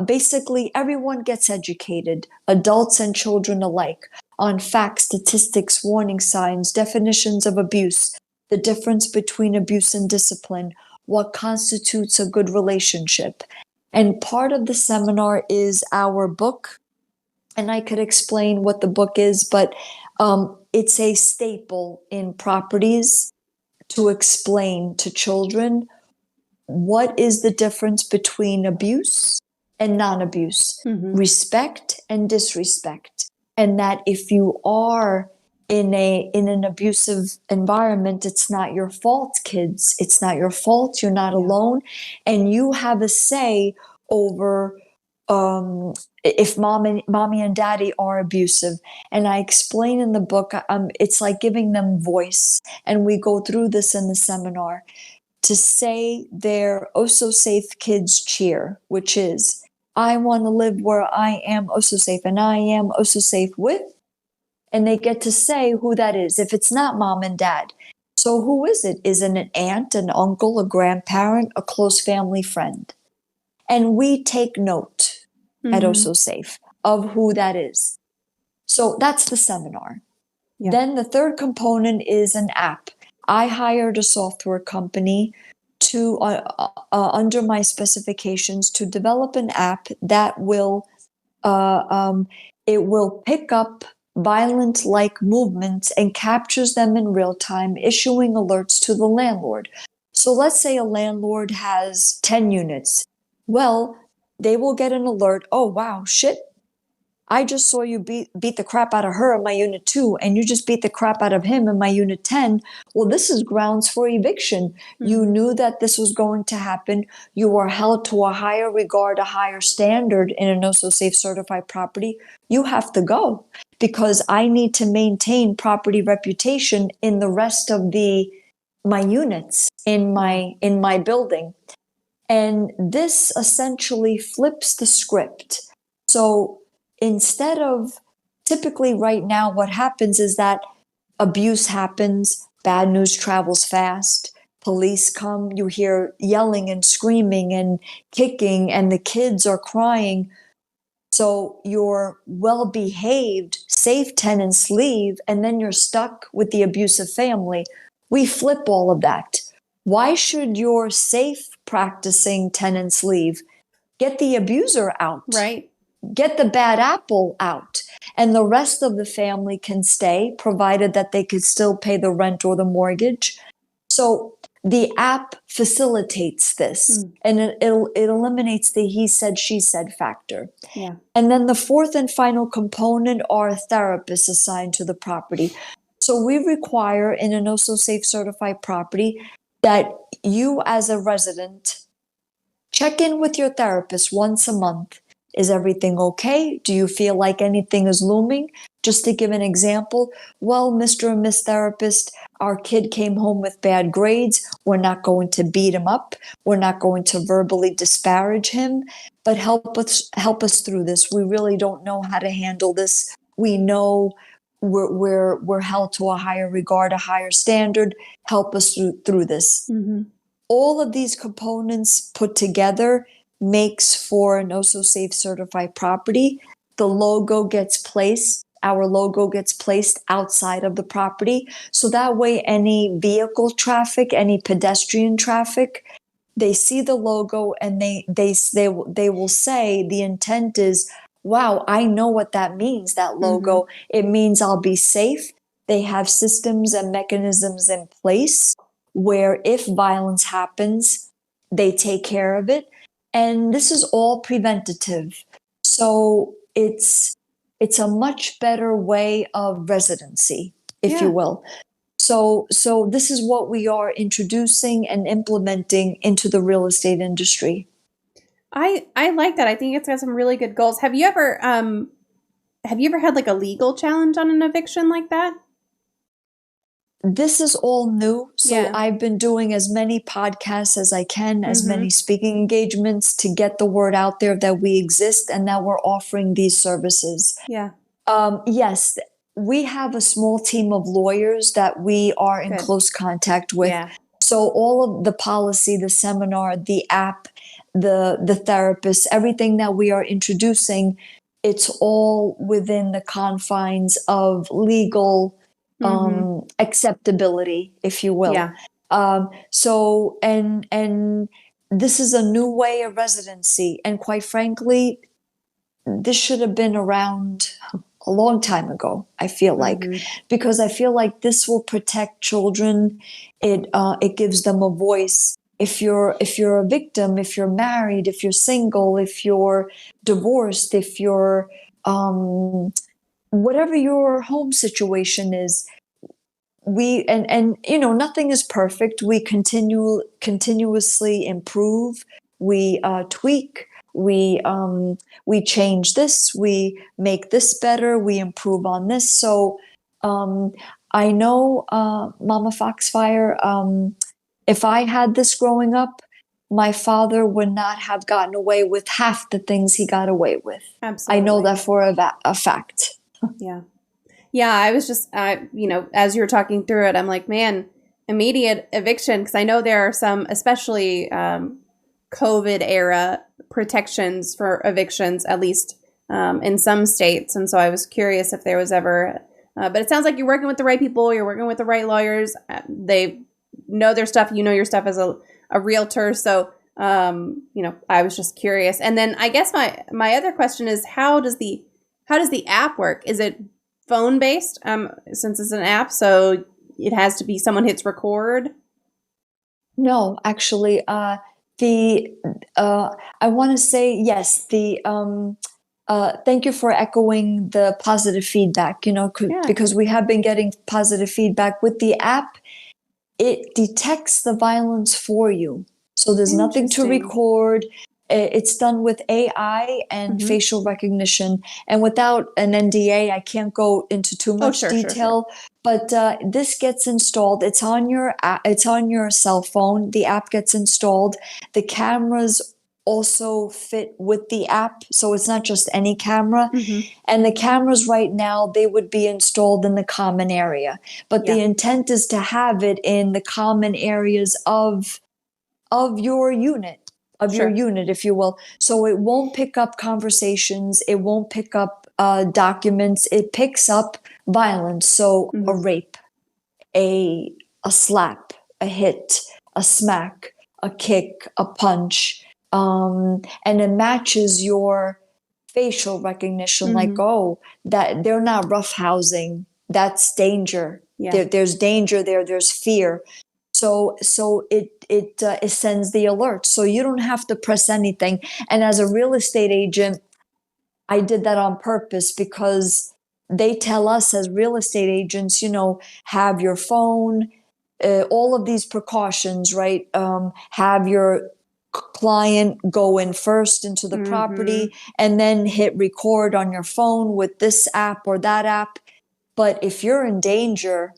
basically everyone gets educated, adults and children alike, on facts, statistics, warning signs, definitions of abuse, the difference between abuse and discipline, what constitutes a good relationship. And part of the seminar is our book. And I could explain what the book is, but it's a staple in properties to explain to children what is the difference between abuse and non-abuse, respect and disrespect, and that if you are in an abusive environment, it's not your fault, kids. It's not your fault. You're not alone, and you have a say over if mommy and daddy are abusive. And I explain in the book, it's like giving them voice, and we go through this in the seminar, to say their Osso Safe kids cheer, which is, I want to live where I am Osso Safe, and I am Osso Safe with, and they get to say who that is, if it's not mom and dad. So who is it? Is it an aunt, an uncle, a grandparent, a close family friend? And we take note at Osso Safe of who that is. So that's the seminar. Yeah. Then the third component is an app. I hired a software company to, under my specifications, to develop an app that will, it will pick up violent-like movements and captures them in real time, issuing alerts to the landlord. So let's say a landlord has 10 units. Well, they will get an alert. Oh, wow, shit. I just saw you beat the crap out of her in my unit 2, and you just beat the crap out of him in my unit 10. Well, this is grounds for eviction. You knew that this was going to happen. You are held to a higher regard, a higher standard in an Osso Safe certified property. You have to go, because I need to maintain property reputation in the rest of my units in my building. And this essentially flips the script. So instead of, typically right now, what happens is that abuse happens, bad news travels fast, police come, you hear yelling and screaming and kicking, and the kids are crying. So your well-behaved, safe tenants leave, and then you're stuck with the abusive family. We flip all of that. Why should your safe practicing tenants leave? Get the abuser out. Right. Get the bad apple out, and the rest of the family can stay, provided that they could still pay the rent or the mortgage. So the app facilitates this, and it eliminates the he said, she said factor. Yeah. And then the fourth and final component are therapists assigned to the property. So we require in an Osso Safe certified property that you as a resident check in with your therapist once a month. Is everything okay? Do you feel like anything is looming? Just to give an example, well, Mr. and Miss Therapist, our kid came home with bad grades. We're not going to beat him up. We're not going to verbally disparage him, but help us through this. We really don't know how to handle this. We know we're held to a higher regard, a higher standard. Help us through this. All of these components put together makes for an Osso Safe certified property. The logo gets placed, our logo gets placed outside of the property. So that way, any vehicle traffic, any pedestrian traffic, they see the logo and they will say, the intent is, wow, I know what that means, that logo. It means I'll be safe. They have systems and mechanisms in place where if violence happens, they take care of it. And this is all preventative. So it's a much better way of residency, if you will. So this is what we are introducing and implementing into the real estate industry. I like that. I think it's got some really good goals. Have you ever had like a legal challenge on an eviction like that? This is all new. So Yeah. I've been doing as many podcasts as I can, as many speaking engagements to get the word out there that we exist and that we're offering these services. Yeah. Yes, we have a small team of lawyers that we are in Good. close contact with. Yeah. So all of the policy, the seminar, the app, the therapist, everything that we are introducing, it's all within the confines of legal acceptability, if you will. Yeah. So and this is a new way of residency, and quite frankly, this should have been around a long time ago, I feel like, because I feel like this will protect children. It gives them a voice. If you're a victim, if you're married, if you're single, if you're divorced, if you're whatever your home situation is, we and you know, nothing is perfect. We continuously improve. We tweak. We change this. We make this better. We improve on this. So I know, Mama Foxfire. If I had this growing up, my father would not have gotten away with half the things he got away with. Absolutely. I know that for a fact. Yeah. Yeah, I was just, as you were talking through it, I'm like, man, immediate eviction, because I know there are some, especially COVID era protections for evictions, at least in some states. And so I was curious if there was ever, but it sounds like you're working with the right people, you're working with the right lawyers. They know their stuff, you know your stuff as a realtor. So, I was just curious. And then I guess my other question is, how does the app work? Is it phone based, since it's an app, so it has to be someone hits record? No, actually, I want to say yes. Thank you for echoing the positive feedback. Because we have been getting positive feedback with the app. It detects the violence for you, so there's nothing to record. It's done with AI and facial recognition. And without an NDA, I can't go into too much detail. Sure. But this gets installed. It's on your cell phone. The app gets installed. The cameras also fit with the app, so it's not just any camera. And the cameras right now, they would be installed in the common area. But the intent is to have it in the common areas of your unit. Your unit, if you will. So it won't pick up conversations. It won't pick up documents. It picks up violence. So a rape, a slap, a hit, a smack, a kick, a punch. And it matches your facial recognition, like, oh, that they're not roughhousing. That's danger. There's danger there. There's fear. So it sends the alert. So you don't have to press anything. And as a real estate agent, I did that on purpose, because they tell us as real estate agents, have your phone, all of these precautions, right? Have your client go in first into the property and then hit record on your phone with this app or that app. But if you're in danger,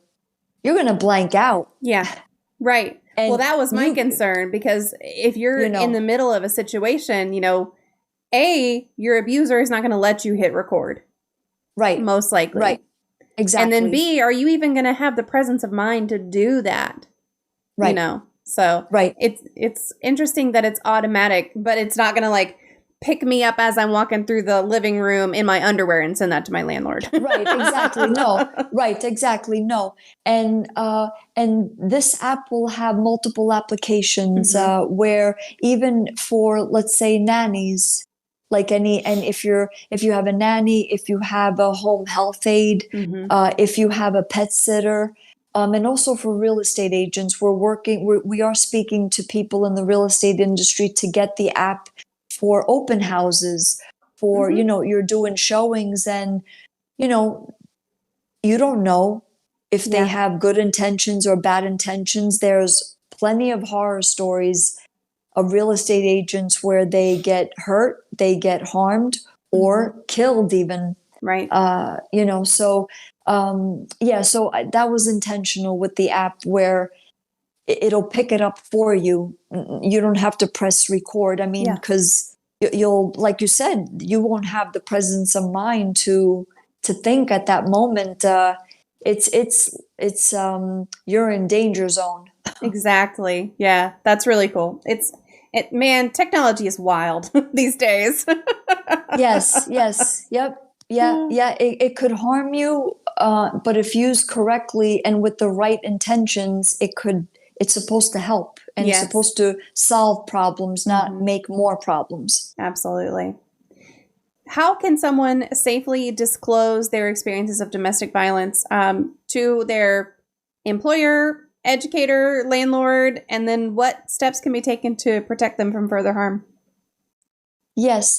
you're going to blank out. Yeah. Right. And well, that was my concern, because if you're in the middle of a situation, your abuser is not going to let you hit record. Right. Most likely. Right. Exactly. And then B, are you even going to have the presence of mind to do that? Right. So right. It's interesting that it's automatic, but it's not going to pick me up as I'm walking through the living room in my underwear and send that to my landlord. Right, exactly. No. Right, exactly. No. And this app will have multiple applications where even for, let's say, nannies, and if you have a nanny, if you have a home health aide, if you have a pet sitter, and also for real estate agents, we are speaking to people in the real estate industry to get the app for open houses, for, you're doing showings, and, you don't know if they have good intentions or bad intentions. There's plenty of horror stories of real estate agents where they get hurt, they get harmed, or killed even. Right. So that was intentional with the app, where it'll pick it up for you. You don't have to press record. I mean, because you'll, like you said, you won't have the presence of mind to think at that moment. It's you're in danger zone. Exactly. Yeah, that's really cool. Man, technology is wild these days. Yes. Yep. Yeah. It could harm you, but if used correctly and with the right intentions, it's supposed to help, and it's supposed to solve problems, not make more problems. Absolutely. How can someone safely disclose their experiences of domestic violence to their employer, educator, landlord, and then what steps can be taken to protect them from further harm? Yes,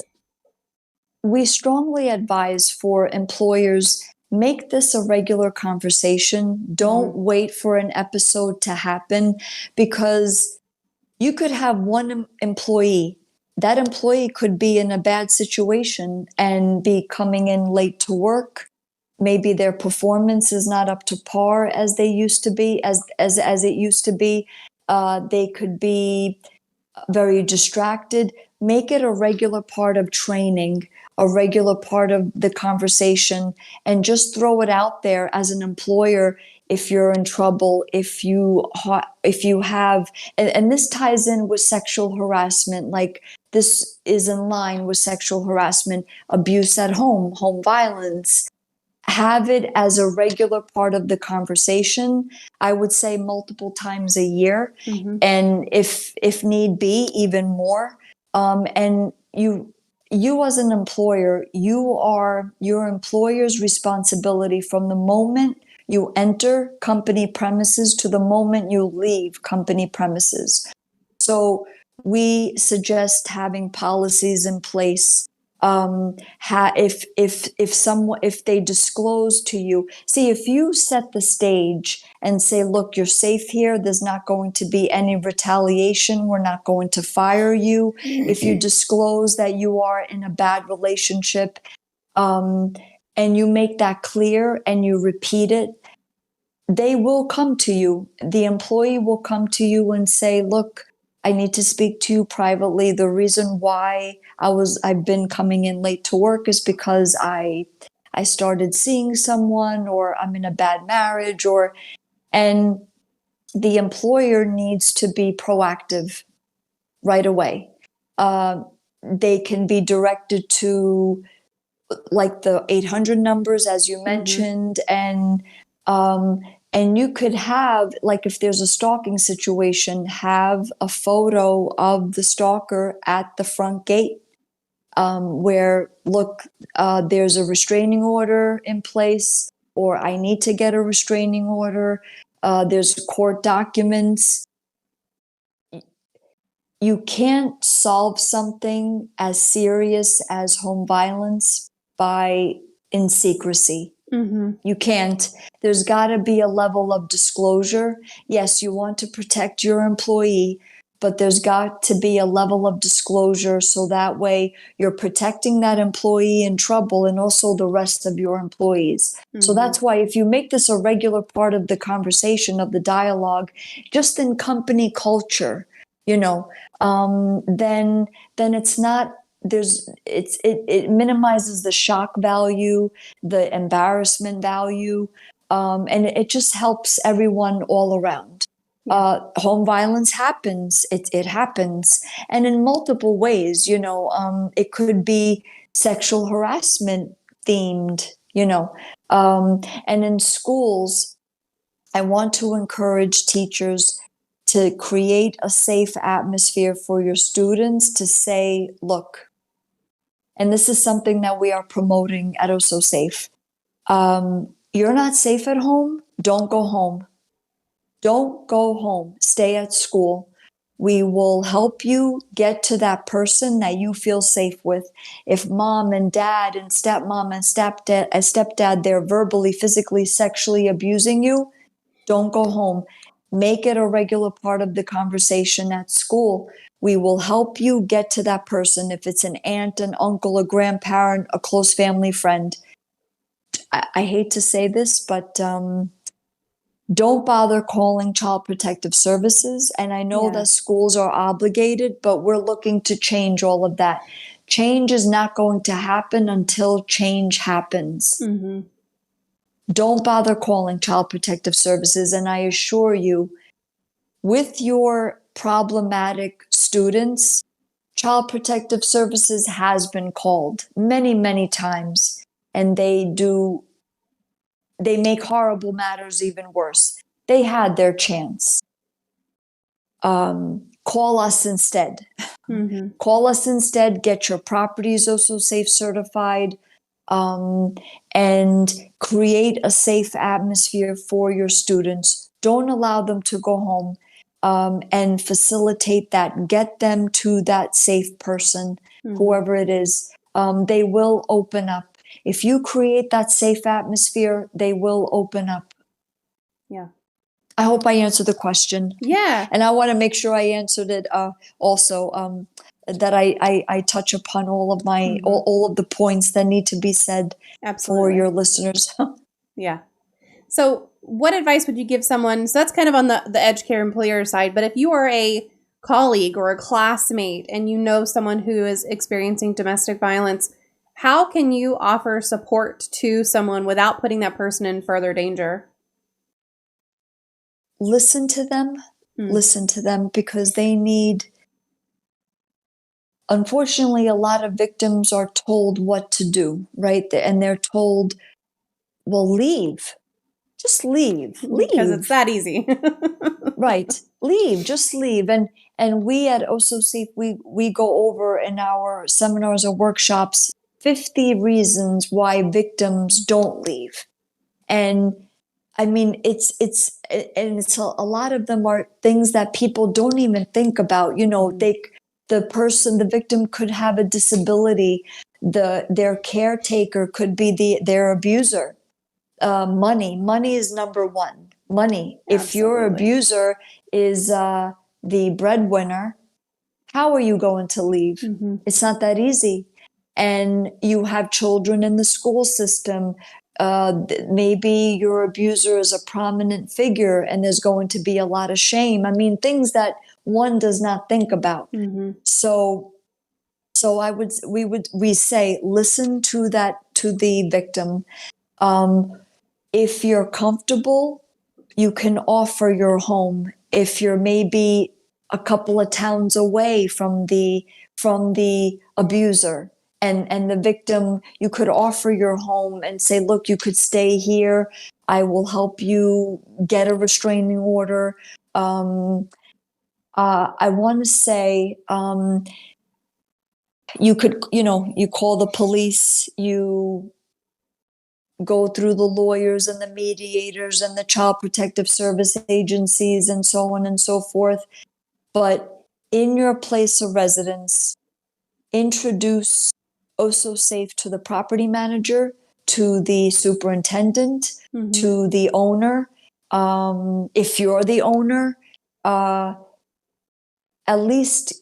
we strongly advise for employers, make this a regular conversation. Don't wait for an episode to happen, because you could have one employee. That employee could be in a bad situation and be coming in late to work. Maybe their performance is not up to par as they used to be, as it used to be. They could be very distracted. Make it a regular part of training, a regular part of the conversation, and just throw it out there as an employer. If you're in trouble, if you have, and this ties in with sexual harassment, like this is in line with sexual harassment, abuse at home, home violence. Have it as a regular part of the conversation. I would say multiple times a year, and if need be, even more. And you as an employer, you are your employer's responsibility from the moment you enter company premises to the moment you leave company premises. So we suggest having policies in place. If they disclose to you, see, if you set the stage and say, look, you're safe here, there's not going to be any retaliation, we're not going to fire you. If you disclose that you are in a bad relationship, and you make that clear and you repeat it, they will come to you. The employee will come to you and say, look, I need to speak to you privately. The reason why I've been coming in late to work is because I started seeing someone, or I'm in a bad marriage, and the employer needs to be proactive right away. They can be directed to like the 800 numbers, as you mentioned, and you could have, like, if there's a stalking situation, have a photo of the stalker at the front gate, where, look, there's a restraining order in place, or I need to get a restraining order. There's court documents. You can't solve something as serious as home violence in secrecy. You can't. There's got to be a level of disclosure. Yes, you want to protect your employee, but there's got to be a level of disclosure, so that way you're protecting that employee in trouble and also the rest of your employees. So that's why, if you make this a regular part of the conversation, of the dialogue, just in company culture, then it's not, it minimizes the shock value, the embarrassment value, and it just helps everyone all around. Home violence happens. It happens, and in multiple ways. It could be sexual harassment themed. And in schools, I want to encourage teachers to create a safe atmosphere for your students to say, look, and this is something that we are promoting at Osso Safe. You're not safe at home. Don't go home. Don't go home. Stay at school. We will help you get to that person that you feel safe with. If mom and dad and stepmom and stepdad, they're verbally, physically, sexually abusing you, don't go home. Make it a regular part of the conversation at school. We will help you get to that person. If it's an aunt, an uncle, a grandparent, a close family friend. I hate to say this, but don't bother calling Child Protective Services. And I know that schools are obligated, but we're looking to change all of that. Change is not going to happen until change happens. Don't bother calling Child Protective Services. And I assure you, with your problematic students, Child Protective Services has been called many, many times, and they make horrible matters even worse. They had their chance. Call call us instead. Mm-hmm. Call us instead, get your properties Osso Safe certified, and create a safe atmosphere for your students. Don't allow them to go home, and facilitate that. Get them to that safe person, whoever it is. They will open up. If you create that safe atmosphere, they will open up. Yeah. I hope I answered the question. Yeah. And I want to make sure I answered it also, that I touch upon all of my all of the points that need to be said for Absolutely. your listeners. Yeah. So what advice would you give someone? So that's kind of on the edge care employer side, but if you are a colleague or a classmate and you know someone who is experiencing domestic violence, how can you offer support to someone without putting that person in further danger? Listen to them. Listen to them, because they need, unfortunately, a lot of victims are told what to do, right? And they're told, well, leave. Just leave. Because it's Leave. that easy. Right. Leave. Just leave. And we at Osso Safe, we go over in our seminars or workshops 50 reasons why victims don't leave. And I mean, it's a lot of them are things that people don't even think about. You know, the victim could have a disability. Their caretaker could be their abuser. Money is number one. Money. If your Absolutely. abuser is the breadwinner, how are you going to leave? It's not that easy. And you have children in the school system. Maybe your abuser is a prominent figure and there's going to be a lot of shame. I mean, things that one does not think about. So we say, listen to the victim. If you're comfortable, you can offer your home. If you're maybe a couple of towns away from the abuser and the victim, you could offer your home and say, look, you could stay here. I will help you get a restraining order. I want to say, you could, you call the police, you go through the lawyers and the mediators and the child protective service agencies and so on and so forth. But in your place of residence, introduce Osso Safe to the property manager, to the superintendent, to the owner. If you're the owner, at least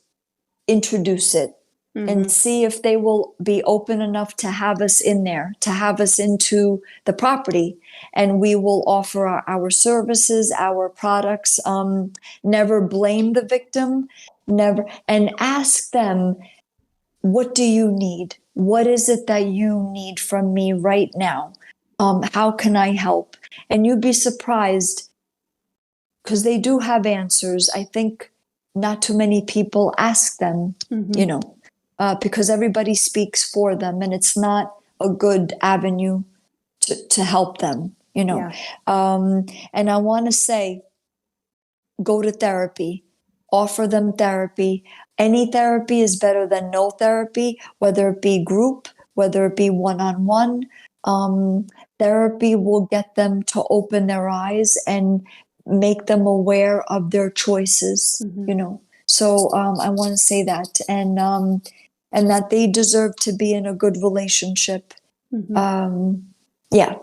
introduce it. And see if they will be open enough to have us in there, to have us into the property. And we will offer our services, our products. Never blame the victim, never. And ask them, what do you need? What is it that you need from me right now? How can I help? And you'd be surprised, because they do have answers. I think not too many people ask them, because everybody speaks for them, and it's not a good avenue to help them, Yeah. And I want to say, go to therapy, offer them therapy. Any therapy is better than no therapy, whether it be group, whether it be one-on-one. Therapy will get them to open their eyes and make them aware of their choices, So I want to say that, and that they deserve to be in a good relationship. Yeah.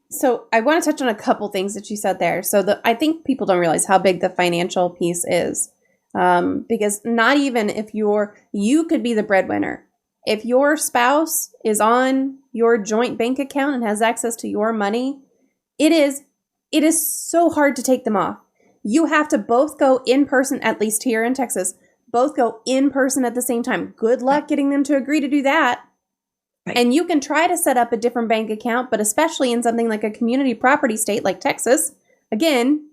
So I want to touch on a couple things that you said there. So I think people don't realize how big the financial piece is, because not even if you could be the breadwinner. If your spouse is on your joint bank account and has access to your money, it is so hard to take them off. You have to both go in person, at least here in Texas, both go in person at the same time. Good luck getting them to agree to do that. Right. And you can try to set up a different bank account, but especially in something like a community property state like Texas, again,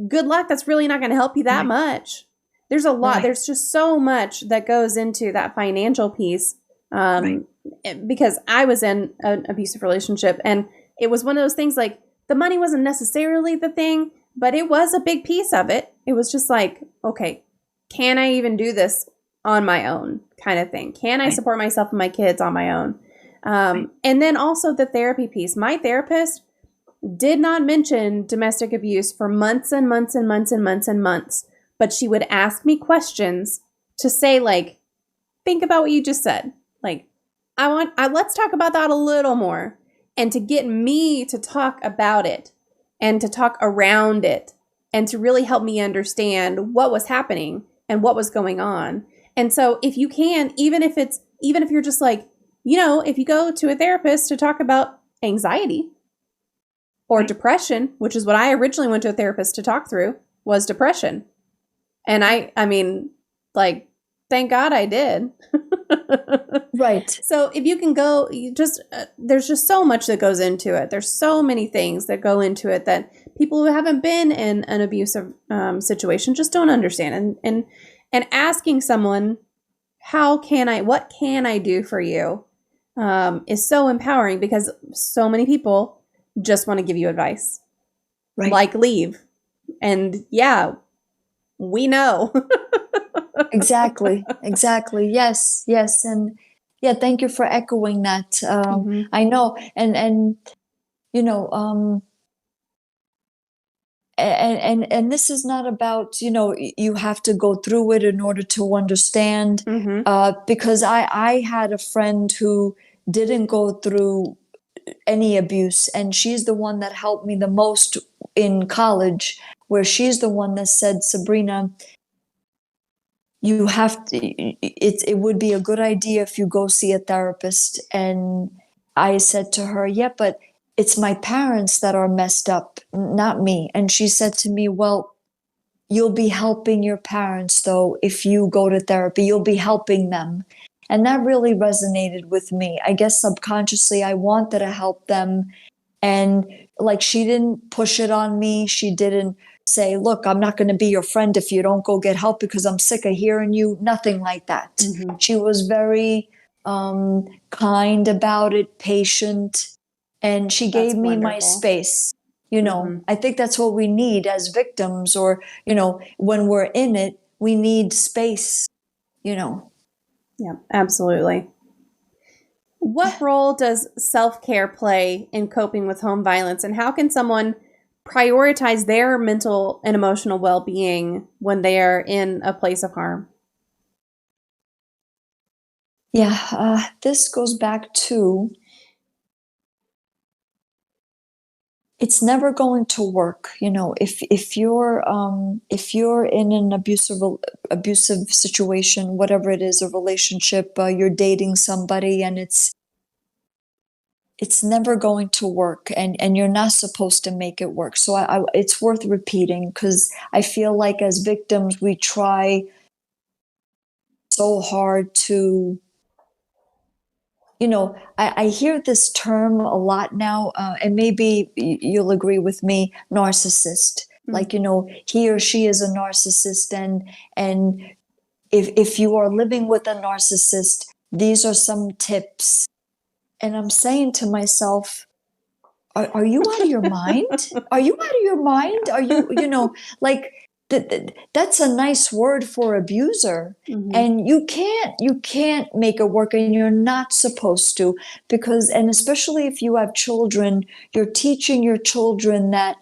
good luck. That's really not going to help you that much. There's a lot. There's just so much that goes into that financial piece. Because I was in an abusive relationship, and it was one of those things, like, the money wasn't necessarily the thing, But it was a big piece of it. It was just like, okay, can I even do this on my own kind of thing? Can I Right. support myself and my kids on my own? Right. And then also the therapy piece. My therapist did not mention domestic abuse for months and months and months and months and months. But she would ask me questions to say, like, think about what you just said. Like, let's talk about that a little more. And to get me to talk about it and to talk around it and to really help me understand what was happening and what was going on. And so if you can, even if you're just like, if you go to a therapist to talk about anxiety or Right. depression, which is what I originally went to a therapist to talk through, was depression. And I mean, like, thank God I did. Right. So if you can go, there's just so much that goes into it. There's so many things that go into it that people who haven't been in an abusive situation just don't understand. And asking someone, what can I do for you, is so empowering, because so many people just want to give you advice, Right. like leave. And yeah, we know. Exactly. Yes. And yeah, thank you for echoing that. Mm-hmm. I know. And, you know, and this is not about, you have to go through it in order to understand, Mm-hmm. because I had a friend who didn't go through any abuse, and she's the one that helped me the most in college, where she's the one that said, Sabrina, you have to, it would be a good idea if you go see a therapist. And I said to her, yeah, but it's my parents that are messed up, not me. And she said to me, well, you'll be helping your parents though if you go to therapy. You'll be helping them. And that really resonated with me. I guess subconsciously I wanted to help them. And like, she didn't push it on me. She didn't say, look, I'm not going to be your friend if you don't go get help because I'm sick of hearing you. Nothing like that. Mm-hmm. She was very kind about it, patient, and she gave That's me my wonderful. space. Mm-hmm. I think that's what we need as victims, or, when we're in it, we need space, you know. Yeah, absolutely. What role does self-care play in coping with home violence, and how can someone prioritize their mental and emotional well-being when they are in a place of harm? Yeah, this goes back to, it's never going to work. If you're in an abusive situation, whatever it is, a relationship, you're dating somebody, and it's never going to work, and you're not supposed to make it work. So it's worth repeating, because I feel like as victims we try so hard to, I hear this term a lot now, and maybe you'll agree with me, narcissist. Mm-hmm. Like, he or she is a narcissist, and if you are living with a narcissist, these are some tips. And I'm saying to myself, are you out of your mind? Are you out of your mind? Are you, like, that's a nice word for abuser. Mm-hmm. And you can't make it work, and you're not supposed to, because, and especially if you have children, you're teaching your children that,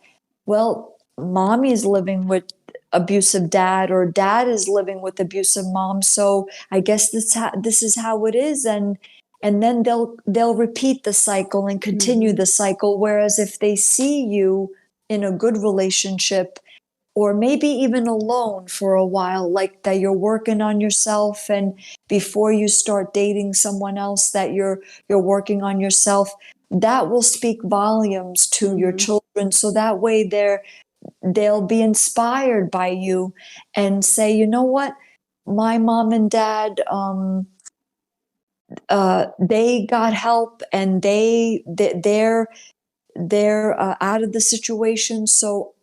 well, mommy's living with abusive dad, or dad is living with abusive mom. So I guess this is how it is. And then they'll repeat the cycle and continue Mm-hmm. the cycle. Whereas if they see you in a good relationship, or maybe even alone for a while, like that you're working on yourself, and before you start dating someone else, that you're working on yourself, that will speak volumes to your Mm-hmm. children. So that way they'll be inspired by you and say, you know what, my mom and dad, they got help, and they're out of the situation, so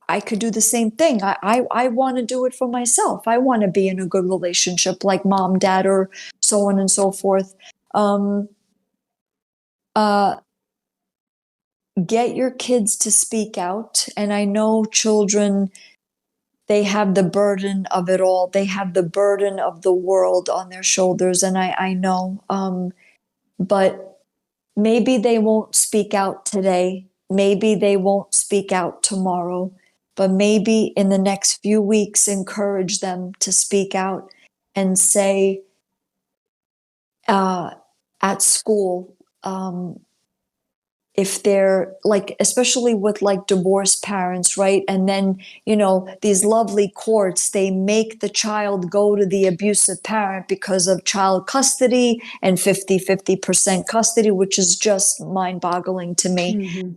I could do the same thing. I want to do it for myself. I want to be in a good relationship like mom, dad, or so on and so forth. Um, uh, get your kids to speak out. And I know children, they have the burden of it all. They have the burden of the world on their shoulders. And I know, but maybe they won't speak out today. Maybe they won't speak out tomorrow, but maybe in the next few weeks, encourage them to speak out and say, at school, if they're like, especially with like divorced parents, right? And then, these lovely courts, they make the child go to the abusive parent because of child custody and 50% custody, which is just mind boggling to me. Mm-hmm.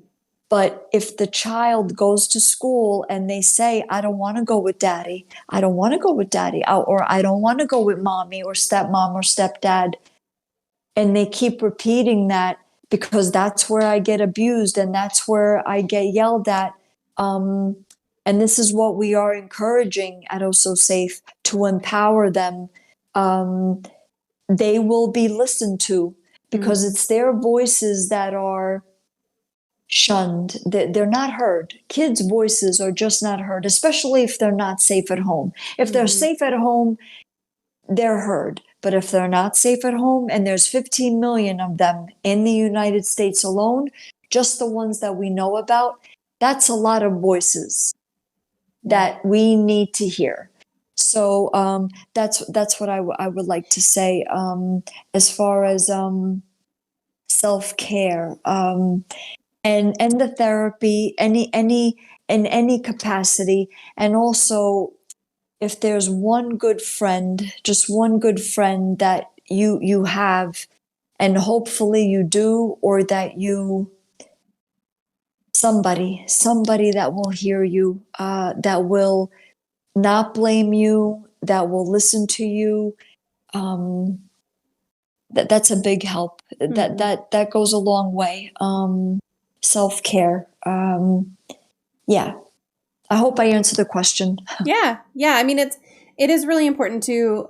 But if the child goes to school and they say, I don't want to go with daddy, I don't want to go with daddy, or I don't want to go with mommy or stepmom or stepdad, and they keep repeating that because that's where I get abused and that's where I get yelled at. And this is what we are encouraging at Osso Safe, to empower them. They will be listened to because it's their voices that are shunned. They're not heard. Kids' voices are just not heard, especially if they're not safe at home. If they're safe at home, they're heard. But if they're not safe at home, and there's 15 million of them in the United States alone, just the ones that we know about, that's a lot of voices that we need to hear. So that's what I would like to say, as far as self-care, and the therapy, in any capacity, and also, if there's one good friend, just one good friend that you have, and hopefully you do, or that somebody that will hear you, that will not blame you, that will listen to you, that's a big help. That goes a long way. Self-care. Yeah. I hope I answered the question. Yeah. I mean, it is really important to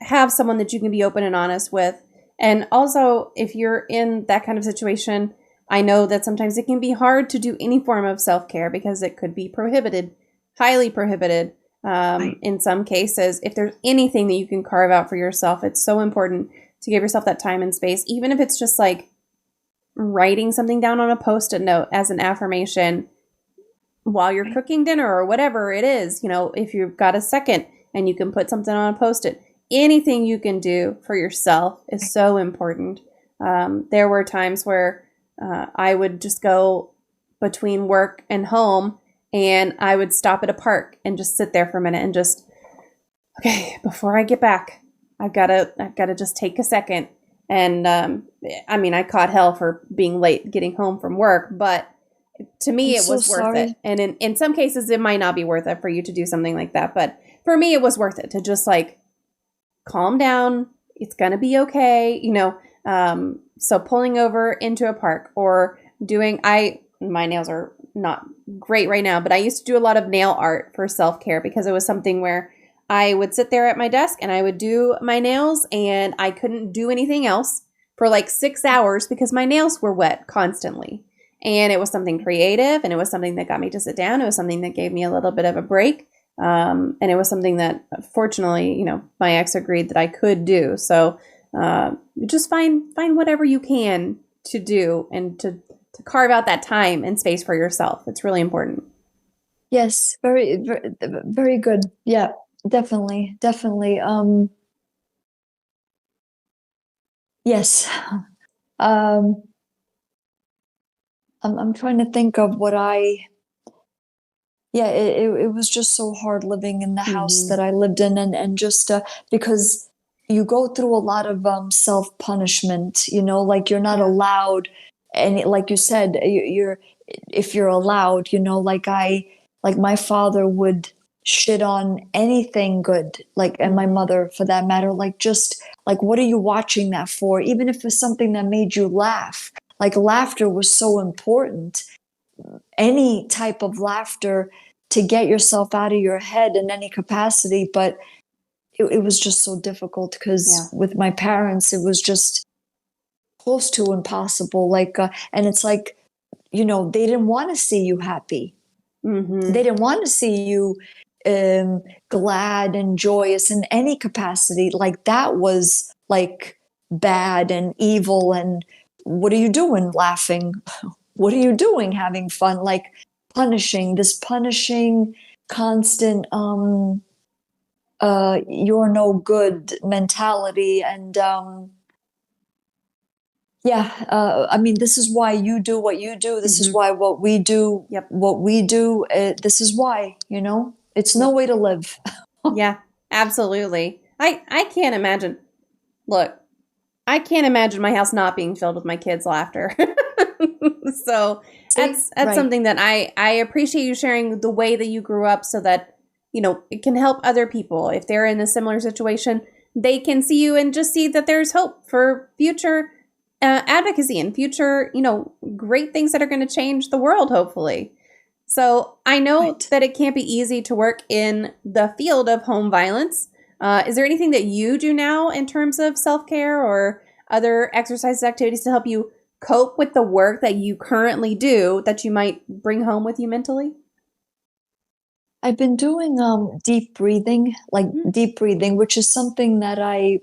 have someone that you can be open and honest with. And also, if you're in that kind of situation, I know that sometimes it can be hard to do any form of self-care because it could be prohibited, highly prohibited. Right. In some cases, if there's anything that you can carve out for yourself, it's so important to give yourself that time and space, even if it's just like writing something down on a Post-it note as an affirmation while you're cooking dinner or whatever it is. If you've got a second and you can put something on a Post-it, anything you can do for yourself is so important. There were times where I would just go between work and home, and I would stop at a park and just sit there for a minute and just, okay, before I get back, I've got to just take a second. And I mean, I caught hell for being late getting home from work, but to me, it was worth it. And in some cases, it might not be worth it for you to do something like that. But for me, it was worth it to just like calm down. It's going to be okay. So pulling over into a park or my nails are not great right now, but I used to do a lot of nail art for self-care because it was something where I would sit there at my desk and I would do my nails and I couldn't do anything else for like 6 hours because my nails were wet constantly. And it was something creative, and it was something that got me to sit down. It was something that gave me a little bit of a break. And it was something that, fortunately, my ex agreed that I could do. So just find whatever you can to do and to carve out that time and space for yourself. It's really important. Yes, very, very, very good. Yeah, definitely. Yes. I'm trying to think of what it was just so hard living in the house that I lived in, and just because you go through a lot of self-punishment, like you're not allowed, and like you said, if you're allowed, like my father would shit on anything good, like, and my mother for that matter, like, just like, what are you watching that for? Even if it's something that made you laugh, like laughter was so important. Any type of laughter to get yourself out of your head in any capacity. But it was just so difficult because with my parents, it was just close to impossible. Like, and it's like, they didn't want to see you happy. Mm-hmm. They didn't want to see you glad and joyous in any capacity. Like that was like bad and evil. And what are you doing laughing? What are you doing having fun? Like this punishing, constant, you're no good mentality. And I mean, this is why you do what you do. This is why what we do, Yep. what we do. This is why, it's no way to live. Yeah, absolutely. I can't imagine. Look, I can't imagine my house not being filled with my kids' laughter. So See? that's Right. something that I appreciate you sharing the way that you grew up, so that it can help other people if they're in a similar situation. They can see you and just see that there's hope for future advocacy and future great things that are going to change the world, hopefully. So I know Right. that it can't be easy to work in the field of home violence. Is there anything that you do now in terms of self-care or other exercise activities to help you cope with the work that you currently do that you might bring home with you mentally? I've been doing deep breathing, which is something that I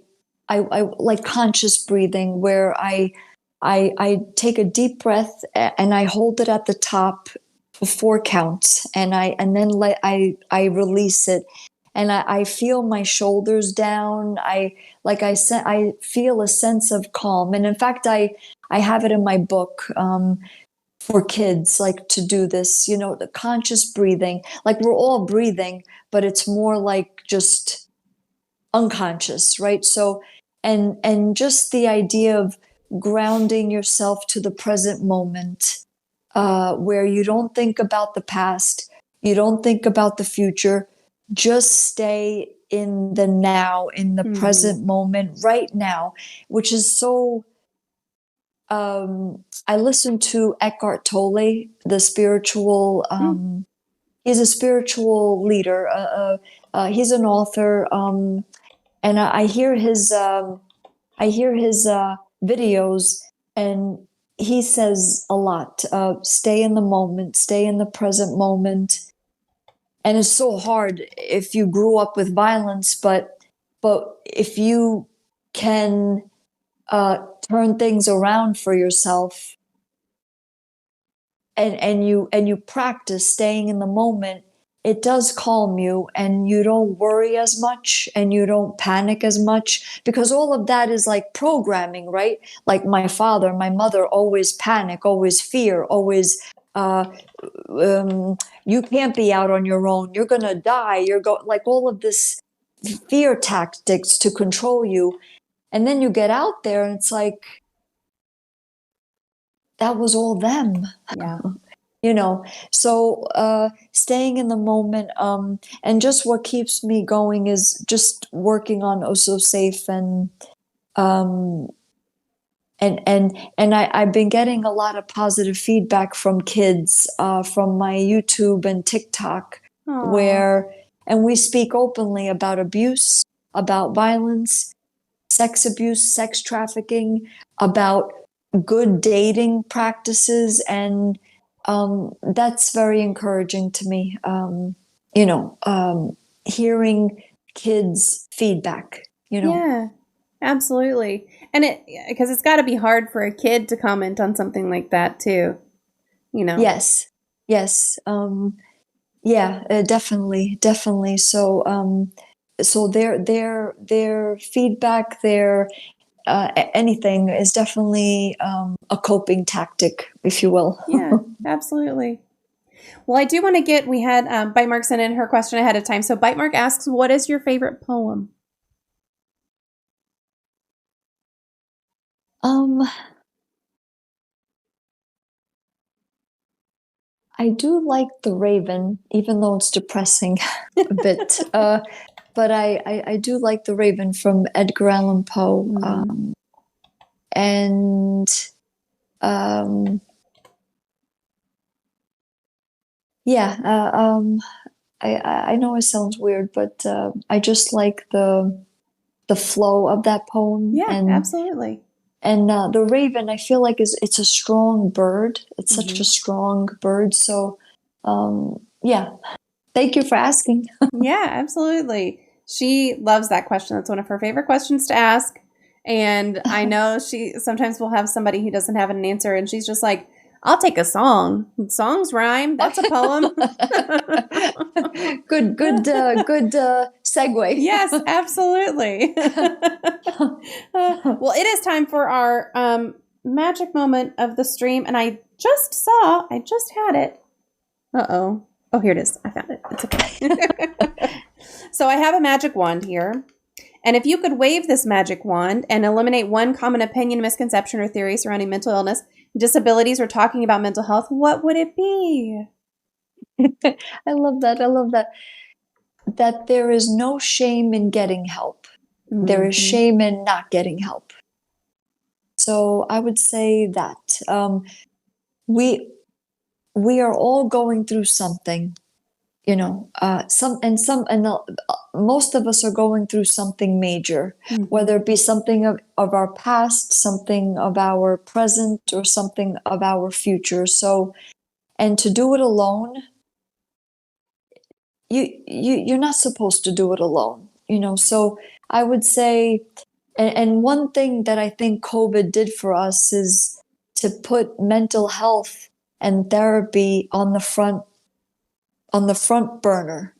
like conscious breathing, where I take a deep breath and I hold it at the top for 4 counts, and then I release it, and I feel my shoulders down. I feel a sense of calm, and in fact I have it in my book. For kids, like, to do this, the conscious breathing, like we're all breathing, but it's more like just unconscious, right? So, and just the idea of grounding yourself to the present moment, where you don't think about the past, you don't think about the future, just stay in the now, in the Mm-hmm. present moment, right now, which is so. I listened to Eckhart Tolle, the spiritual. He's a spiritual leader. He's an author, and I hear his. I hear his videos, and he says a lot. Stay in the moment. Stay in the present moment. And it's so hard if you grew up with violence, but if you can turn things around for yourself, and you practice staying in the moment, it does calm you, and you don't worry as much, and you don't panic as much, because all of that is like programming, right? Like my father, my mother, always panic, always fear, always uh, you can't be out on your own, you're gonna die, like all of this fear tactics to control you. And then you get out there and it's like, that was all them. Yeah. So staying in the moment, and just what keeps me going is just working on Osso Safe, um, and I've been getting a lot of positive feedback from kids, from my YouTube and TikTok, Aw. where and we speak openly about abuse, about violence, sex abuse, sex trafficking, about good dating practices, and that's very encouraging to me. Hearing kids' feedback. Yeah, absolutely. And because it's got to be hard for a kid to comment on something like that too, you know. Yes, yes, yeah, definitely, definitely. So their feedback, their anything is definitely a coping tactic, if you will. Yeah, absolutely. Well, I do want to we had Bite Mark sent in her question ahead of time. So Bite Mark asks, what is your favorite poem? Um, I do like The Raven, even though it's depressing a bit. But I do like The Raven from Edgar Allan Poe. Mm-hmm. And um, yeah, I know it sounds weird, but I just like the flow of that poem, Yeah, absolutely. And the raven, I feel like it's a strong bird. It's such a strong bird. So, yeah. Thank you for asking. Yeah, absolutely. She loves that question. That's one of her favorite questions to ask. And I know she sometimes will have somebody who doesn't have an answer, and she's just like, I'll take a song. Songs rhyme. That's a poem. Good segue. Yes, absolutely. Well, it is time for our magic moment of the stream. And I just had it. Uh-oh. Oh, here it is. I found it. It's okay. So I have a magic wand here. And if you could wave this magic wand and eliminate one common opinion, misconception, or theory surrounding mental illness, disabilities, or talking about mental health, what would it be? I love that. I love that. That there is no shame in getting help. Mm-hmm. There is shame in not getting help. So I would say that we are all going through something. Most of us are going through something major, whether it be something of our past, something of our present, or something of our future. So, and to do it alone, you're not supposed to do it alone, So I would say, and one thing that I think COVID did for us is to put mental health and therapy on the front burner,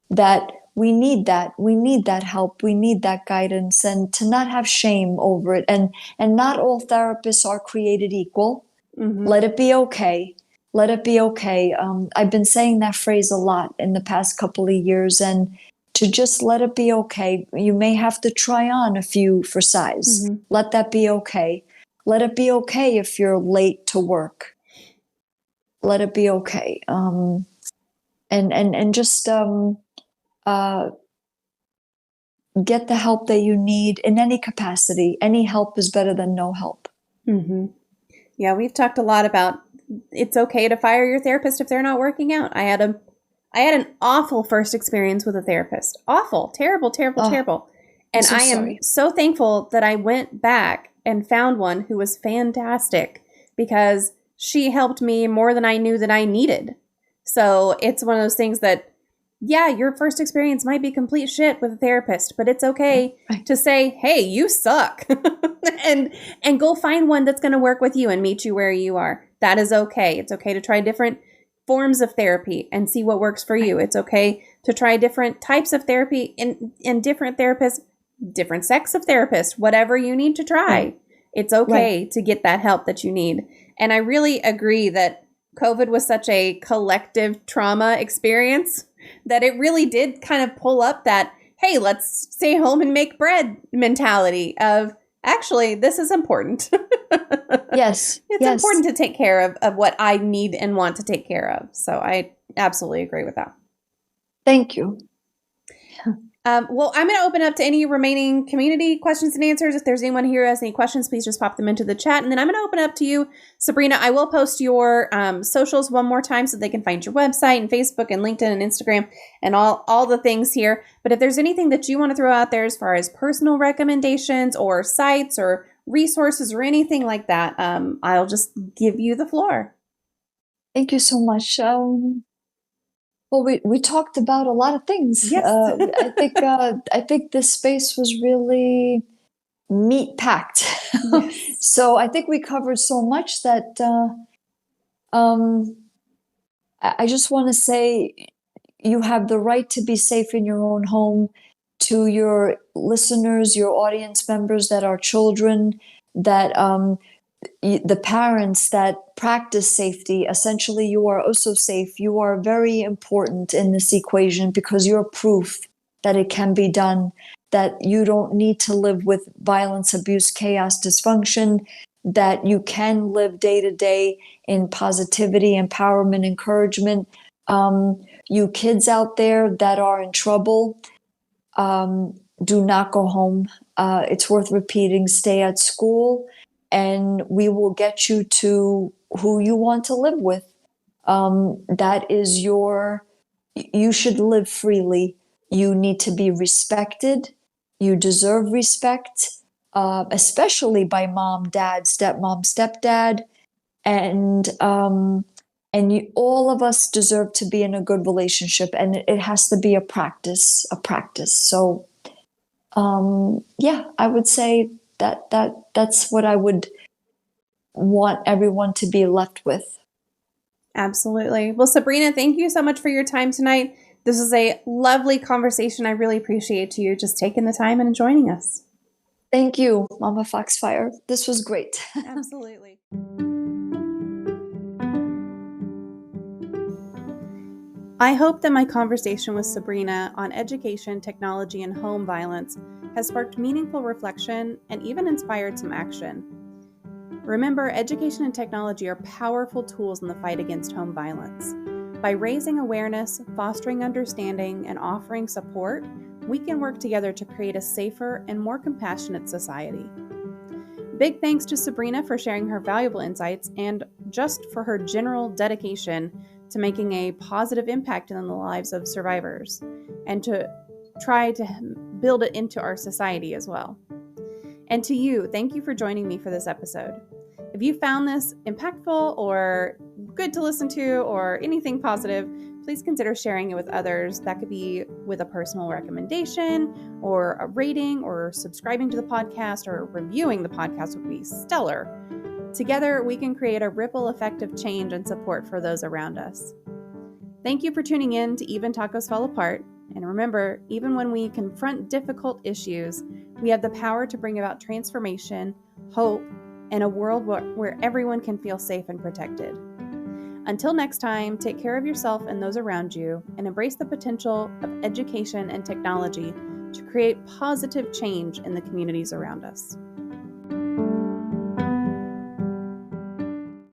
that we need that help, we need that guidance, and to not have shame over it. And not all therapists are created equal. Let it be okay. Let it be okay. I've been saying that phrase a lot in the past couple of years, and to just let it be okay. You may have to try on a few for size. Let that be okay. Let it be okay if you're late to work. Let it be okay. And just get the help that you need in any capacity. Any help is better than no help. Yeah, we've talked a lot about it's okay to fire your therapist if they're not working out. I had an awful first experience with a therapist. Awful, terrible. And I am so thankful that I went back and found one who was fantastic, because she helped me more than I knew that I needed. So it's one of those things that, yeah, your first experience might be complete shit with a therapist, but it's okay to say, hey, you suck, and go find one that's going to work with you and meet you where you are. That is okay. It's okay to try different forms of therapy and see what works for you. It's okay to try different types of therapy in different therapists, different sex of therapists, whatever you need to try. It's okay to get that help that you need. And I really agree that COVID was such a collective trauma experience that it really did kind of pull up that, hey, let's stay home and make bread mentality of, actually, this is important. Yes. It's important to take care of what I need and want to take care of. So I absolutely agree with that. Thank you. Well, I'm going to open up to any remaining community questions and answers. If there's anyone here who has any questions, please just pop them into the chat. And then I'm going to open up to you, Sabrina. I will post your socials one more time so they can find your website and Facebook and LinkedIn and Instagram and all the things here. But if there's anything that you want to throw out there as far as personal recommendations or sites or resources or anything like that, I'll just give you the floor. Thank you so much. Well, we talked about a lot of things. Yes. I think this space was really meat packed. Yes. So I think we covered so much that I just want to say you have the right to be safe in your own home. To your listeners, your audience members that are children, that the parents that practice safety, essentially you are Osso Safe. You are very important in this equation because you're proof that it can be done, that you don't need to live with violence, abuse, chaos, dysfunction, that you can live day to day in positivity, empowerment, encouragement. You kids out there that are in trouble, do not go home. It's worth repeating, stay at school. And we will get you to who you want to live with. That is you should live freely. You need to be respected. You deserve respect. especially by mom, dad, stepmom, stepdad, and all of us deserve to be in a good relationship, and it has to be a practice, So, yeah, I would say that's what I would want everyone to be left with. Absolutely. Well, Sabrina, thank you so much for your time tonight. This is a lovely conversation. I really appreciate you just taking the time and joining us. Thank you, MommaFoxFire. This was great. Absolutely. I hope that my conversation with Sabrina on education, technology, and home violence has sparked meaningful reflection and even inspired some action. Remember, education and technology are powerful tools in the fight against home violence. By raising awareness, fostering understanding, and offering support, we can work together to create a safer and more compassionate society. Big thanks to Sabrina for sharing her valuable insights and just for her general dedication to making a positive impact in the lives of survivors and to try to build it into our society as well. And to you, thank you for joining me for this episode. If you found this impactful or good to listen to or anything positive, please consider sharing it with others. That could be with a personal recommendation or a rating or subscribing to the podcast or reviewing the podcast would be stellar. Together, we can create a ripple effect of change and support for those around us. Thank you for tuning in to Even Tacos Fall Apart. And remember, even when we confront difficult issues, we have the power to bring about transformation, hope, and a world where everyone can feel safe and protected. Until next time, take care of yourself and those around you, and embrace the potential of education and technology to create positive change in the communities around us.